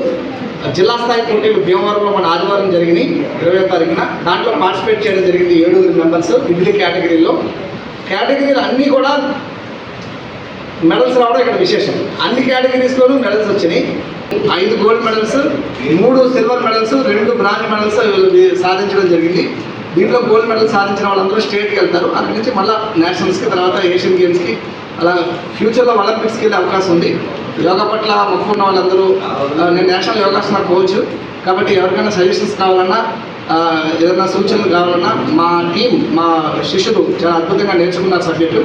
జిల్లా స్థాయి పోటీలు భీమవరంలో మన ఆదివారం జరిగినాయి 20వ తారీఖున. దాంట్లో పార్టిసిపేట్ చేయడం జరిగింది 7 మెంబర్స్ వివిధ కేటగిరీల్లో. కేటగిరీలు అన్నీ కూడా మెడల్స్ రావడం ఇక్కడ విశేషం. అన్ని కేటగిరీస్లోనూ మెడల్స్ వచ్చినాయి. 5 gold medals, 3 silver medals, 2 bronze medals సాధించడం జరిగింది. దీంట్లో గోల్డ్ మెడల్ సాధించిన వాళ్ళందరూ స్టేట్కి వెళ్తారు. అక్కడి నుంచి మళ్ళీ నేషనల్స్కి, తర్వాత ఏషియన్ గేమ్స్కి, అలా ఫ్యూచర్లో ఒలింపిక్స్కి వెళ్ళే అవకాశం ఉంది. యోగా పట్ల మక్కువ ఉన్న వాళ్ళందరూ, నేను నేషనల్ యోగాసన కోచ్ కాబట్టి ఎవరికైనా సజెషన్స్ కావాలన్నా, ఏదైనా సూచనలు కావాలన్నా మా టీం, మా శిష్యులు చాలా అద్భుతంగా నేర్చుకున్నారు సబ్జెక్టు.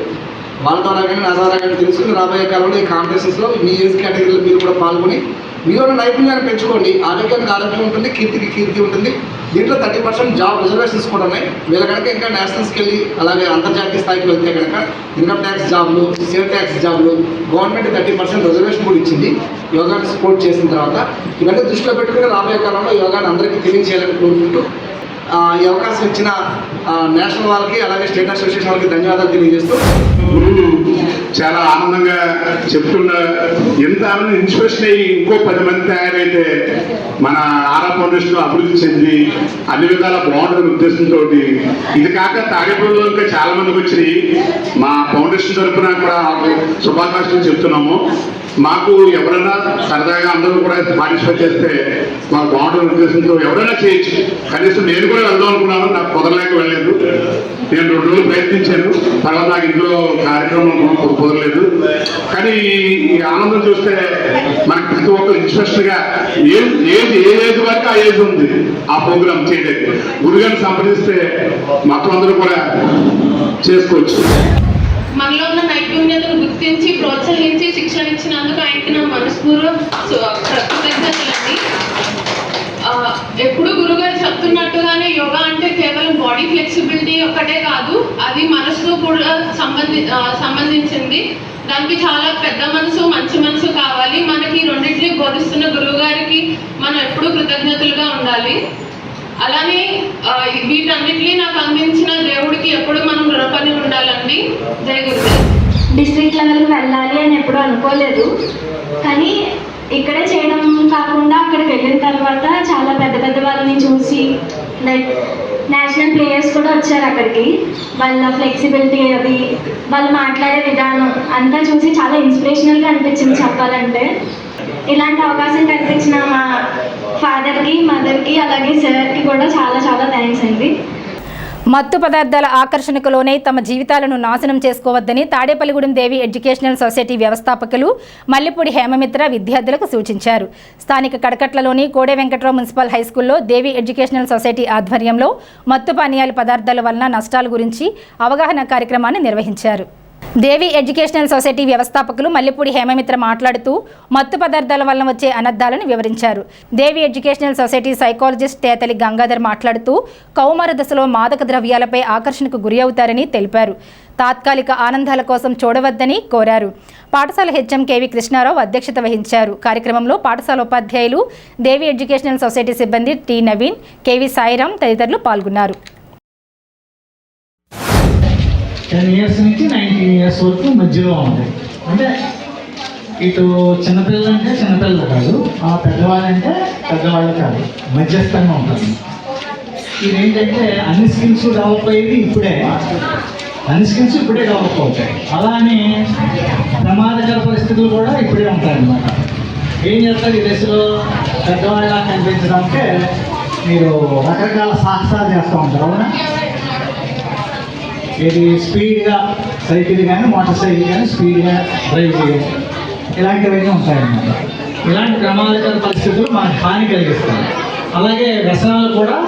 వాళ్ళ ద్వారా కానీ నా ద్వారా కానీ తెలుసుకుని రాబోయే కాలంలో ఈ కాంపిటీషన్స్లో మీ ఏజ్ కేటగిరీలో మీరు కూడా పాల్గొని మీలో నైపుణ్యాన్ని పెంచుకోండి. ఆరోగ్యానికి ఆరోగ్యం ఉంటుంది, కీర్తికి కీర్తి ఉంటుంది. దీంట్లో 30% జాబ్ రిజర్వేషన్స్ కూడా ఉన్నాయి. వీళ్ళ కనుక ఇంకా నేషనల్స్కి వెళ్ళి అలాగే అంతర్జాతీయ స్థాయికి వెళ్తే కనుక ఇన్కమ్ ట్యాక్స్ జాబ్లు, సేల్ ట్యాక్స్ జాబ్లు, గవర్నమెంట్ 30% రిజర్వేషన్ కూడా ఇచ్చింది యోగాని సపోర్ట్ చేసిన తర్వాత. ఇవన్నీ దృష్టిలో పెట్టుకుని రాబోయే కాలంలో యోగాని అందరికీ తెలియజేయాలని కోరుకుంటూ ఈ అవకాశం ఇచ్చిన నేషనల్ వాళ్ళకి అలాగే స్టేట్ అసోసియేషన్ వాళ్ళకి ధన్యవాదాలు తెలియజేస్తూ చాలా ఆనందంగా చెప్తున్నా. ఎంత ఆనందం ఇన్స్పిరేషన్ అయ్యి ఇంకో 10 మంది తయారైతే మన ఆరా ఫౌండేషన్ అభివృద్ధి చెంది అన్ని విధాలా బాగుంటుందనే ఉద్దేశంతో ఇది కాక తాడేపల్లిలో ఇంకా చాలా మందికి వచ్చినాయి. మా ఫౌండేషన్ తరఫున కూడా శుభాకాంక్షలు చెప్తున్నాము. మాకు ఎవరైనా సరదాగా అందరూ కూడా పార్టిసిపేట్ చేస్తే మాకు బాగుంటుంది ఉద్దేశంతో ఎవరైనా చేయొచ్చు. కనీసం నేను కూడా వెళ్దాం అనుకున్నాను, నాకు కుదరలేక వెళ్ళలేదు. నేను 2 రోజులు ప్రయత్నించాను, తర్వాత నాకు ఇంట్లో కార్యక్రమం కుదరలేదు. కానీ ఈ ఆనందం చూస్తే మనకి ప్రతి ఒక్కరు ఇన్స్పిరేషన్ గా ఏ ఏజ్ వరకు ఆ ఏజ్ ఉంది ఆ ప్రోగ్రామ్ చేయడానికి. గురుగారిని సంప్రదిస్తే మొత్తం అందరూ కూడా చేసుకోవచ్చు. మనలో ఉన్న నైపుణ్యతను గుర్తించి ప్రోత్సహించి శిక్షణ ఇచ్చినందుకు ఆయనకి నా మనస్పూర్వ కృతజ్ఞతలండి. ఎప్పుడు గురుగారు చెప్తున్నట్టుగానే యోగా అంటే కేవలం బాడీ ఫ్లెక్సిబిలిటీ ఒక్కటే కాదు, అది మనసుతో కూడా సంబంధించింది. దానికి చాలా పెద్ద మనసు, మంచి మనసు కావాలి. మనకి రెండింటినీ బోధిస్తున్న గురువు గారికి మనం ఎప్పుడూ కృతజ్ఞతలుగా ఉండాలి. అలానే వీటన్నిటినీ నాకు అందించిన దేవుడికి ఎప్పుడు మనం రుణపడి ఉండాలండి. జై గురుదేవ్. డిస్ట్రిక్ట్ లెవెల్కి వెళ్ళాలి అని ఎప్పుడూ అనుకోలేదు, కానీ ఇక్కడే చేయడం కాకుండా అక్కడికి వెళ్ళిన తర్వాత చాలా పెద్ద పెద్ద వాళ్ళని చూసి, లైక్ నేషనల్ ప్లేయర్స్ కూడా వచ్చారు అక్కడికి. వాళ్ళ ఫ్లెక్సిబిలిటీ, అది వాళ్ళు మాట్లాడే విధానం అంతా చూసి చాలా ఇన్స్పిరేషనల్గా అనిపించింది చెప్పాలంటే. ఇలాంటి అవకాశం కల్పించిన మా ఫాదర్కి, మదర్కి, అలాగే సార్కి కూడా చాలా చాలా థ్యాంక్స్ అండి. మత్తు పదార్థాల ఆకర్షణకు లోనై తమ జీవితాలను నాశనం చేసుకోవద్దని తాడేపల్లిగూడెం దేవి ఎడ్యుకేషనల్ సొసైటీ వ్యవస్థాపకులు మల్లిపూడి హేమమిత్ర విద్యార్థులకు సూచించారు. స్థానిక కడకట్లలోని కోడే వెంకట్రావు మున్సిపల్ హైస్కూల్లో దేవి ఎడ్యుకేషనల్ సొసైటీ ఆధ్వర్యంలో మత్తు పానీయాల పదార్థాల వలన నష్టాల గురించి అవగాహన కార్యక్రమాన్ని నిర్వహించారు. దేవి ఎడ్యుకేషనల్ సొసైటీ వ్యవస్థాపకులు మల్లిపూడి హేమమిత్ర మాట్లాడుతూ మత్తు పదార్థాల వలన వచ్చే అనర్థాలను వివరించారు. Devi educational society psychologist Tetali Gangadhar మాట్లాడుతూ కౌమార దశలో మాదక ద్రవ్యాలపై ఆకర్షణకు గురి అవుతారని తెలిపారు. తాత్కాలిక ఆనందాల కోసం చూడవద్దని కోరారు. పాఠశాల హెచ్ఎం కేవి కృష్ణారావు అధ్యక్షత వహించారు. కార్యక్రమంలో పాఠశాల ఉపాధ్యాయులు, దేవి ఎడ్యుకేషనల్ సొసైటీ సిబ్బంది టి నవీన్, కేవి సాయిరాం తదితరులు పాల్గొన్నారు. 10 years నుంచి 19 years వరకు మధ్యలో ఉంది. అంటే ఇటు చిన్నపిల్లలు అంటే చిన్నపిల్లలు కాదు, ఆ పెద్దవాళ్ళంటే పెద్దవాళ్ళు కాదు, మధ్యస్థంగా ఉంటుంది. ఇదేంటంటే అన్ని స్కిల్స్ డెవలప్ అయ్యేది ఇప్పుడే, అన్ని స్కిల్స్ ఇప్పుడే డెవలప్ అవుతాయి. అలానే ప్రమాదకర పరిస్థితులు కూడా ఇప్పుడే ఉంటాయన్నమాట. ఏం చేస్తారు ఈ దశలో పెద్దవాళ్ళ కనిపించడానికి మీరు రకరకాల సాహసాలు చేస్తూ ఉంటారు. అవునా? ఇది స్పీడ్గా సైకిల్ కానీ మోటార్ సైకిల్ కానీ స్పీడ్గా డ్రైవ్ చేయడం, ఇలాంటివన్నీ ఉంటాయన్నమాట. ఇలాంటి ప్రమాదకర పరిస్థితులు మనకు హాని కలిగిస్తాయి. అలాగే వ్యసనాలు కూడా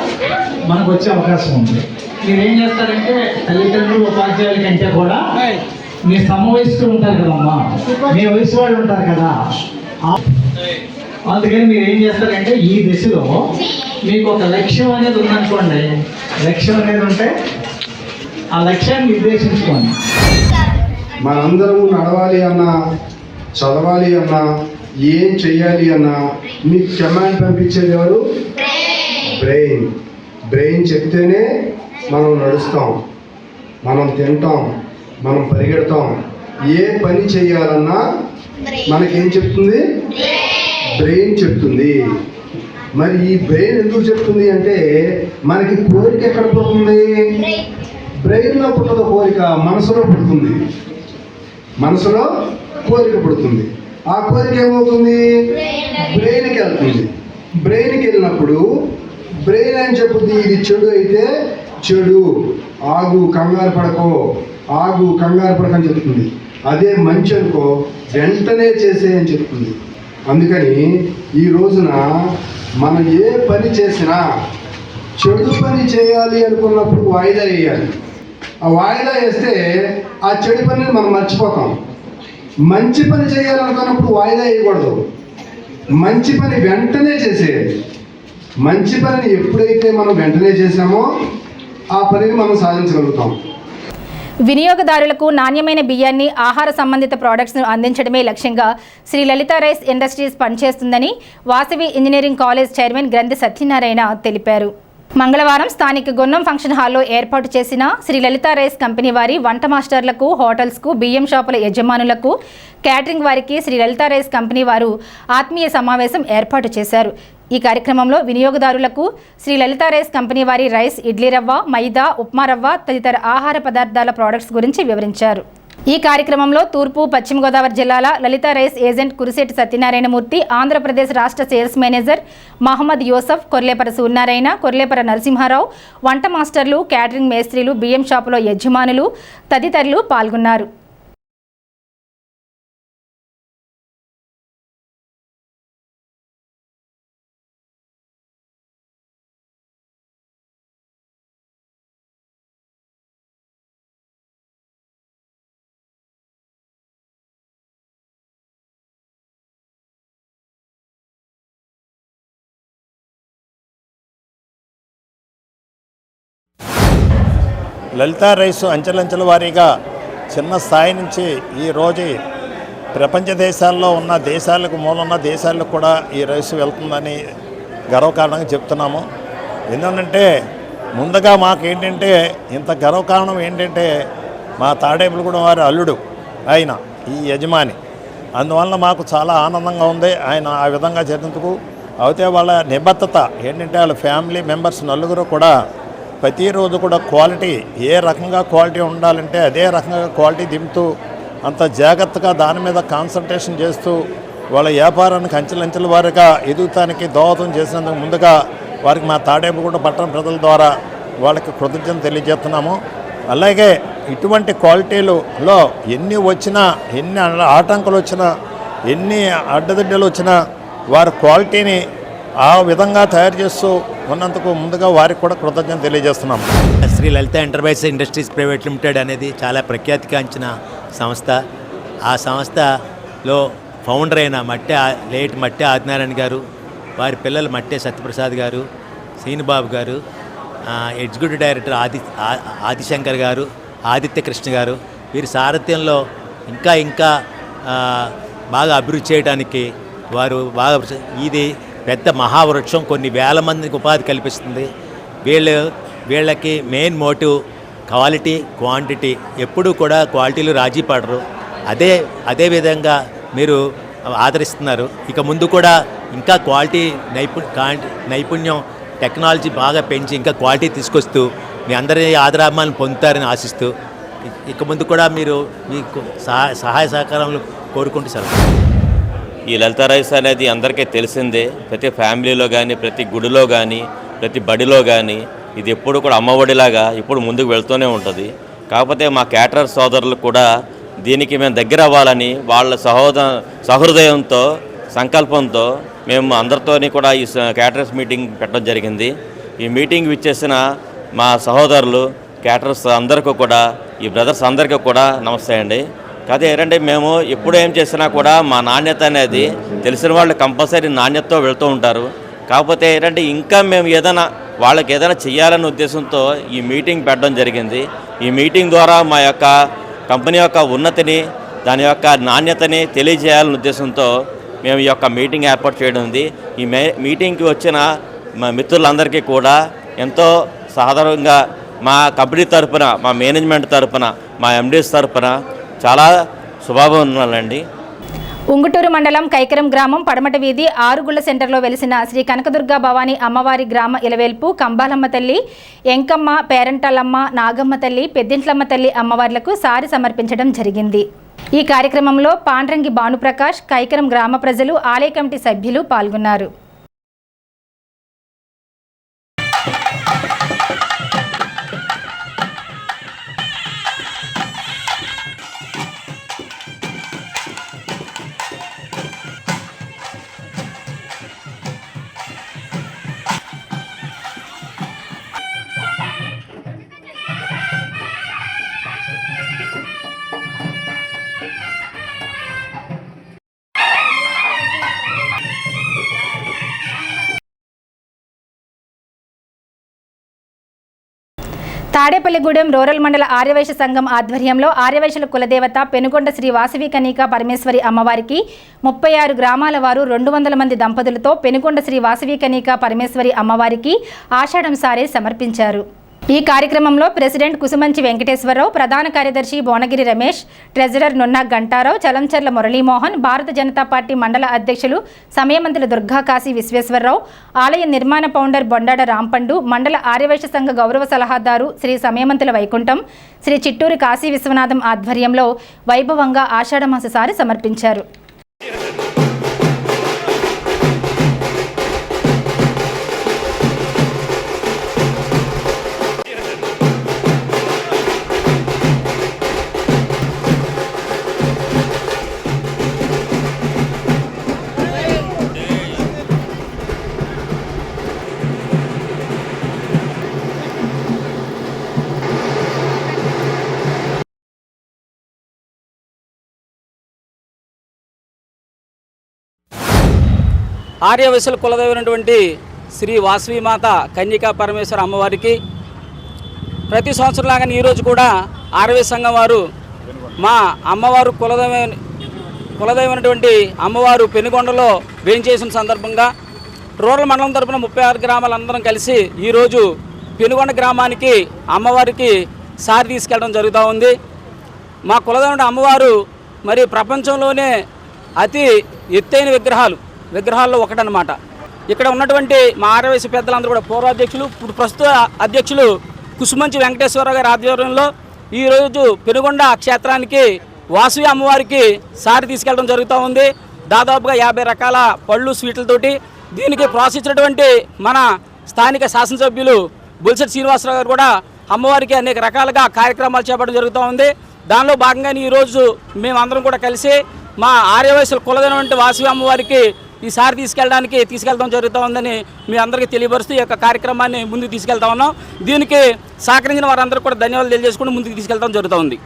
మనకు వచ్చే అవకాశం ఉంది. మీరు ఏం చేస్తారంటే తల్లిదండ్రులు, ఉపాధ్యాయుల కంటే కూడా మీ సమవయస్కులు ఉంటారు కదమ్మా, మీ వయసు వాళ్ళు ఉంటారు కదా, అందుకని మీరు ఏం చేస్తారంటే ఈ దశలో మీకు ఒక లక్ష్యం అనేది ఉందనుకోండి. లక్ష్యం అనేది ఉంటే ఆ లక్ష్యాన్ని నిర్దేశించుకోండి. మనందరము నడవాలి అన్నా, చదవాలి అన్నా, ఏం చెయ్యాలి అన్నా మీకు కమాండ్ పంపించేది ఎవరు? బ్రెయిన్. బ్రెయిన్ చెప్తేనే మనం నడుస్తాం, మనం తింటాం, మనం పరిగెడతాం. ఏ పని చేయాలన్నా మనకేం చెప్తుంది? బ్రెయిన్ చెప్తుంది. మరి ఈ బ్రెయిన్ ఎందుకు చెప్తుంది అంటే మనకి కోరిక ఎక్కడ పుడుతుంది? బ్రెయిన్లో పుట్టదు కోరిక, మనసులో పుడుతుంది. మనసులో కోరిక పుడుతుంది. ఆ కోరిక ఏమవుతుంది? బ్రెయిన్కి వెళ్తుంది. బ్రెయిన్కి వెళ్ళినప్పుడు బ్రెయిన్ ఏం చెప్పుద్ది? ఇది చెడు అయితే చెడు, ఆగు కంగారు పడకో, ఆగు కంగారు పడకని చెప్తుంది. అదే మంచి అనుకో వెంటనే చేసే అని చెప్తుంది. అందుకని ఈ రోజున మనం ఏ పని చేసినా చెడు పని చేయాలి అనుకున్నప్పుడు వాయిదా వేయాలి. ఆ వాయిదా వేస్తే ఆ చెడు పనిని మనం మర్చిపోతాం. మంచి పని చేయాలనుకున్నప్పుడు వాయిదా వేయకూడదు, మంచి పని వెంటనే చేసేయాలి. మంచి పనిని ఎప్పుడైతే మనం వెంటనే చేసామో ఆ పనిని మనం సాధించగలుగుతాం. వినియోగదారులకు నాణ్యమైన బియ్యాన్ని, ఆహార సంబంధిత ప్రోడక్ట్స్ను అందించడమే లక్ష్యంగా శ్రీ లలిత రైస్ ఇండస్ట్రీస్ పనిచేస్తుందని వాసవి ఇంజనీరింగ్ కాలేజ్ చైర్మన్ గ్రంథి సత్యనారాయణ తెలిపారు. మంగళవారం స్థానిక గొన్నం ఫంక్షన్ హాల్లో ఏర్పాటు చేసిన శ్రీ లలిత రైస్ కంపెనీ వారి వంట మాస్టర్లకు, హోటల్స్కు, బియ్యం షాపుల యజమానులకు, క్యాటరింగ్ వారికి శ్రీ లలిత రైస్ కంపెనీ వారు ఆత్మీయ సమావేశం ఏర్పాటు చేశారు. ఈ కార్యక్రమంలో వినియోగదారులకు శ్రీ లలిత రైస్ కంపెనీ వారి రైస్, ఇడ్లీ రవ్వ, మైదా, ఉప్మా రవ్వ తదితర ఆహార పదార్థాల ప్రోడక్ట్స్ గురించి వివరించారు. ఈ కార్యక్రమంలో తూర్పు, పశ్చిమ గోదావరి జిల్లాల లలిత రైస్ ఏజెంట్ కురిశెట్టి సత్యనారాయణమూర్తి, ఆంధ్రప్రదేశ్ రాష్ట్ర సేల్స్ మేనేజర్ మహమ్మద్ యూసఫ్, కొర్లేపర సూర్యనారాయణ, కొర్లేపర నరసింహారావు, వంట మాస్టర్లు, క్యాటరింగ్ మేస్త్రీలు, బియ్యం షాపులో యజమానులు తదితరులు పాల్గొన్నారు. లలితా రైస్ అంచెలంచెల వారీగా చిన్న స్థాయి నుంచి ఈరోజు ప్రపంచ దేశాల్లో ఉన్న దేశాలకు మూలన్న దేశాలకు కూడా ఈ రైస్ వెళ్తుందని గర్వకారణంగా చెప్తున్నాము. ఎందుకంటే ముందుగా మాకేంటంటే ఇంత గర్వకారణం ఏంటంటే మా తాడేపల్లిగూడెం వారి అల్లుడు ఆయన ఈ యజమాని, అందువల్ల మాకు చాలా ఆనందంగా ఉంది ఆయన ఆ విధంగా చేసేందుకు. అయితే వాళ్ళ నిబద్ధత ఏంటంటే వాళ్ళ ఫ్యామిలీ మెంబర్స్ నలుగురు కూడా ప్రతిరోజు కూడా క్వాలిటీ ఏ రకంగా క్వాలిటీ ఉండాలంటే అదే రకంగా క్వాలిటీ దింపుతూ అంత జాగ్రత్తగా దాని మీద కాన్సన్ట్రేషన్ చేస్తూ వాళ్ళ వ్యాపారానికి అంచెలంచెల వారిగా ఎదుగుతానికి దోహదం చేసినందుకు ముందుగా వారికి మా తాడేపల్లిగూడెం పట్టణ ప్రజల ద్వారా వాళ్ళకి కృతజ్ఞతలు తెలియజేస్తున్నాము. అలాగే ఇటువంటి క్వాలిటీలలో ఎన్ని వచ్చినా, ఎన్ని ఆటంకాలు వచ్చినా, ఎన్ని అడ్డదిడ్డలు వచ్చినా వారి క్వాలిటీని ఆ విధంగా తయారు చేస్తూ ఉన్నందుకు ముందుగా వారికి కూడా కృతజ్ఞతలు తెలియజేస్తున్నాము. శ్రీ లలిత ఎంటర్ప్రైజెస్ ఇండస్ట్రీస్ ప్రైవేట్ లిమిటెడ్ అనేది చాలా ప్రఖ్యాతిగాంచిన సంస్థ. ఆ సంస్థలో ఫౌండర్ అయిన మట్టి ఆదినారాయణ గారు, వారి పిల్లలు మట్టే సత్యప్రసాద్ గారు, శ్రీనిబాబు గారు, ఎగ్జిక్యూటివ్ డైరెక్టర్ ఆదిశంకర్ గారు, ఆదిత్య కృష్ణ గారు, వీరి సారథ్యంలో ఇంకా బాగా అభివృద్ధి చేయడానికి వారు బాగా ఇది పెద్ద మహావృక్షం, కొన్ని వేల మందికి ఉపాధి కల్పిస్తుంది. వీళ్ళకి మెయిన్ మోటివ్ క్వాలిటీ, క్వాంటిటీ. ఎప్పుడూ కూడా క్వాలిటీలు రాజీ పడరు. అదే విధంగా మీరు ఆదరిస్తున్నారు. ఇక ముందు కూడా ఇంకా క్వాలిటీ నైపుణ్యం టెక్నాలజీ బాగా పెంచి ఇంకా క్వాలిటీ తీసుకొస్తూ మీ అందరి ఆదరాభిమానులు పొందుతారని ఆశిస్తూ ఇక ముందు కూడా మీరు మీకు సహాయ సహకారాలు కోరుకుంటూ సెలవు. ఈ లలిత రైస్ అనేది అందరికీ తెలిసిందే. ప్రతి ఫ్యామిలీలో కానీ, ప్రతి గుడిలో కానీ, ప్రతి బడిలో కానీ ఇది ఎప్పుడు కూడా అమ్మఒడిలాగా ఇప్పుడు ముందుకు వెళ్తూనే ఉంటుంది. కాకపోతే మా క్యాటరర్ సోదరులు కూడా దీనికి మేము దగ్గర అవ్వాలని వాళ్ళ సహృదయంతో, సంకల్పంతో మేము అందరితోని కూడా ఈ క్యాటరర్స్ మీటింగ్ పెట్టడం జరిగింది. ఈ మీటింగ్ ఇచ్చేసిన మా సహోదరులు క్యాటరర్స్ అందరికీ కూడా, ఈ బ్రదర్స్ అందరికీ కూడా నమస్తే అండి. కాదు ఏంటంటే మేము ఎప్పుడు ఏం చేసినా కూడా మా నాణ్యత అనేది తెలిసిన వాళ్ళు కంపల్సరీ నాణ్యతతో వెళ్తూ ఉంటారు. కాకపోతే ఏంటంటే ఇంకా మేము వాళ్ళకి ఏదైనా చేయాలనే ఉద్దేశంతో ఈ మీటింగ్ పెట్టడం జరిగింది. ఈ మీటింగ్ ద్వారా మా యొక్క కంపెనీ యొక్క ఉన్నతిని, దాని యొక్క నాణ్యతని తెలియజేయాలనే ఉద్దేశంతో మేము ఈ యొక్క మీటింగ్ ఏర్పాటు చేయడం ఉంది. ఈ మీటింగ్కి వచ్చిన మా మిత్రులందరికీ కూడా ఎంతో సాధారణంగా మా కంపెనీ తరఫున, మా మేనేజ్మెంట్ తరఫున, మా ఎండీస్ తరఫున చాలా శుభాభివందనాలండి. ఉంగుటూరు మండలం కైకరం గ్రామం పడమట వీధి ఆరుగుళ్ల సెంటర్లో వెలిసిన శ్రీ కనకదుర్గ భవానీ అమ్మవారి గ్రామ ఇలవేల్పు కంబాలమ్మ తల్లి, ఎంకమ్మ, పేరంటాలమ్మ, నాగమ్మ తల్లి, పెద్దింట్లమ్మ తల్లి అమ్మవార్లకు సారి సమర్పించడం జరిగింది. ఈ కార్యక్రమంలో పాండ్రంగి భానుప్రకాష్, కైకరం గ్రామ ప్రజలు, ఆలయ కమిటీ సభ్యులు పాల్గొన్నారు. తాడేపల్లిగూడెం రూరల్ మండల ఆర్యవైశ్య సంఘం ఆధ్వర్యంలో ఆర్యవైశ్యుల కులదేవత పెనుగొండ శ్రీ వాసవి కన్యకా పరమేశ్వరి అమ్మవారికి 36 గ్రామాల వారు 200 మంది దంపతులతో పెనుగొండ శ్రీ వాసవి కన్యకా పరమేశ్వరి అమ్మవారికి ఆషాఢం సారే సమర్పించారు. ఈ కార్యక్రమంలో ప్రెసిడెంట్ కుసుమంచి వెంకటేశ్వరరావు, ప్రధాన కార్యదర్శి బోనగిరి రమేష్, ట్రెజరర్ నున్నా గంటారావు, చలంచర్ల మురళీమోహన్, భారత జనతా పార్టీ మండల అధ్యక్షులు సమయమంతుల దుర్గా కాశీ విశ్వేశ్వరరావు, ఆలయ నిర్మాణ ఫౌండర్ బొండాడ రాంపండు, మండల ఆర్యవైశ్య సంఘ గౌరవ సలహాదారు శ్రీ సమయమంతుల వైకుంఠం, శ్రీ చిట్టూరి కాశీ విశ్వనాథం ఆధ్వర్యంలో వైభవంగా ఆషాఢమాస సారి సమర్పించారు. ఆర్యవైశ్యుల కులదైవైనటువంటి శ్రీ వాసవి మాత కన్యకా పరమేశ్వర అమ్మవారికి ప్రతి సంవత్సరంలాగానే ఈరోజు కూడా ఆర్యవైశ్య సంఘం వారు మా అమ్మవారు కులదైవైనటువంటి అమ్మవారు పెనుగొండలో వేంచేసిన సందర్భంగా రూరల్ మండలం తరపున 36 గ్రామాలందరం కలిసి ఈరోజు పెనుగొండ గ్రామానికి అమ్మవారికి సారి తీసుకెళ్ళడం జరుగుతూ ఉంది. మా కులదైన అమ్మవారు మరి ప్రపంచంలోనే అతి ఎత్తైన విగ్రహాల్లో ఒకటనమాట. ఇక్కడ ఉన్నటువంటి మా ఆర్యవైశ్య పెద్దలందరూ కూడా పూర్వాధ్యక్షులు, ఇప్పుడు ప్రస్తుత అధ్యక్షులు కుసుమంచి వెంకటేశ్వరరావు గారి ఆధ్వర్యంలో ఈరోజు పెనుగొండ క్షేత్రానికి వాసవి అమ్మవారికి సారి తీసుకెళ్ళడం జరుగుతూ ఉంది. దాదాపుగా 50 రకాల పళ్ళు స్వీట్లతోటి దీనికి ప్రోత్సహించినటువంటి మన స్థానిక శాసనసభ్యులు బొలిశెట్టి శ్రీనివాసరావు గారు కూడా అమ్మవారికి అనేక రకాలుగా కార్యక్రమాలు చేపట్టడం జరుగుతూ ఉంది. దానిలో భాగంగానే ఈరోజు మేమందరం కూడా కలిసి మా ఆర్యవైశ్యుల కులదైనటువంటి వాసవి అమ్మవారికి ఈసారి తీసుకెళ్ళడం జరుగుతూ ఉందని మీ అందరికీ తెలియపరుస్తూ ఈ యొక్క కార్యక్రమాన్ని ముందుకు తీసుకెళ్తా ఉన్నాం. దీనికి సహకరించిన వారందరూ కూడా ధన్యవాదాలు తెలియజేసుకుంటూ ముందుకు తీసుకెళ్తాం జరుగుతూ ఉంది.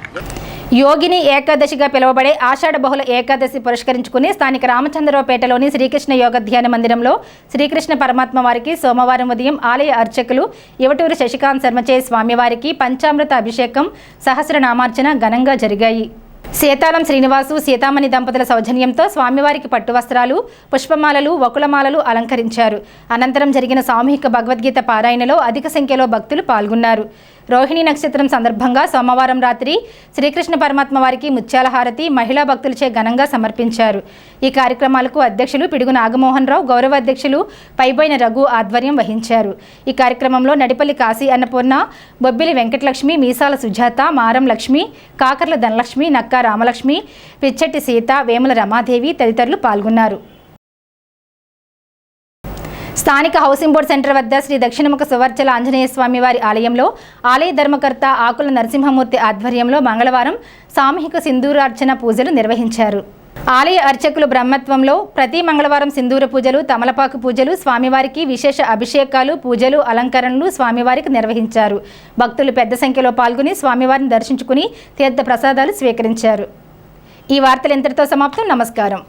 యోగిని ఏకాదశిగా పిలువబడే ఆషాఢ బహుళ ఏకాదశి పురస్కరించుకుని స్థానిక రామచంద్రరావుపేటలోని శ్రీకృష్ణ యోగ ధ్యాన మందిరంలో శ్రీకృష్ణ పరమాత్మ వారికి సోమవారం ఉదయం ఆలయ అర్చకులు యువటూరి శశికాంత్ శర్మచే స్వామివారికి పంచామృత అభిషేకం, సహస్రనామార్చన ఘనంగా జరిగాయి. సీతాలం శ్రీనివాసు, సీతామణి దంపతుల సౌజన్యంతో స్వామివారికి పట్టు వస్త్రాలు, పుష్పమాలలు, వకులమాలలు అలంకరించారు. అనంతరం జరిగిన సామూహిక భగవద్గీత పారాయణలో అధిక సంఖ్యలో భక్తులు పాల్గొన్నారు. రోహిణి నక్షత్రం సందర్భంగా సోమవారం రాత్రి శ్రీకృష్ణ పరమాత్మ వారికి ముత్యాల హారతి మహిళా భక్తులచే ఘనంగా సమర్పించారు. ఈ కార్యక్రమాలకు అధ్యక్షులు పిడుగు నాగమోహన్ రావు, గౌరవ అధ్యక్షులు పైబోయిన రఘు ఆధ్వర్యం వహించారు. ఈ కార్యక్రమంలో నడిపల్లి కాశీ అన్నపూర్ణ, బొబ్బిలి వెంకటలక్ష్మి, మీసాల సుజాత, మారం లక్ష్మి, కాకర్ల ధనలక్ష్మి, నక్కా రామలక్ష్మి, పిచ్చెట్టి సీత, వేముల రమాదేవి తదితరులు పాల్గొన్నారు. స్థానిక హౌసింగ్ బోర్డు సెంటర్ వద్ద శ్రీ దక్షిణముఖ సువర్చల ఆంజనేయ స్వామి వారి ఆలయంలో ఆలయ ధర్మకర్త ఆకుల నరసింహమూర్తి ఆధ్వర్యంలో మంగళవారం సామూహిక సింధూరార్చన పూజలు నిర్వహించారు. ఆలయ అర్చకులు బ్రహ్మత్వంలో ప్రతి మంగళవారం సింధూర పూజలు, తమలపాకు పూజలు, స్వామివారికి విశేష అభిషేకాలు, పూజలు, అలంకరణలు స్వామివారికి నిర్వహించారు. భక్తులు పెద్ద సంఖ్యలో పాల్గొని స్వామివారిని దర్శించుకుని తీర్థ ప్రసాదాలు స్వీకరించారు. ఈ వార్తలు ఇంతటితో సమాప్తం. నమస్కారం.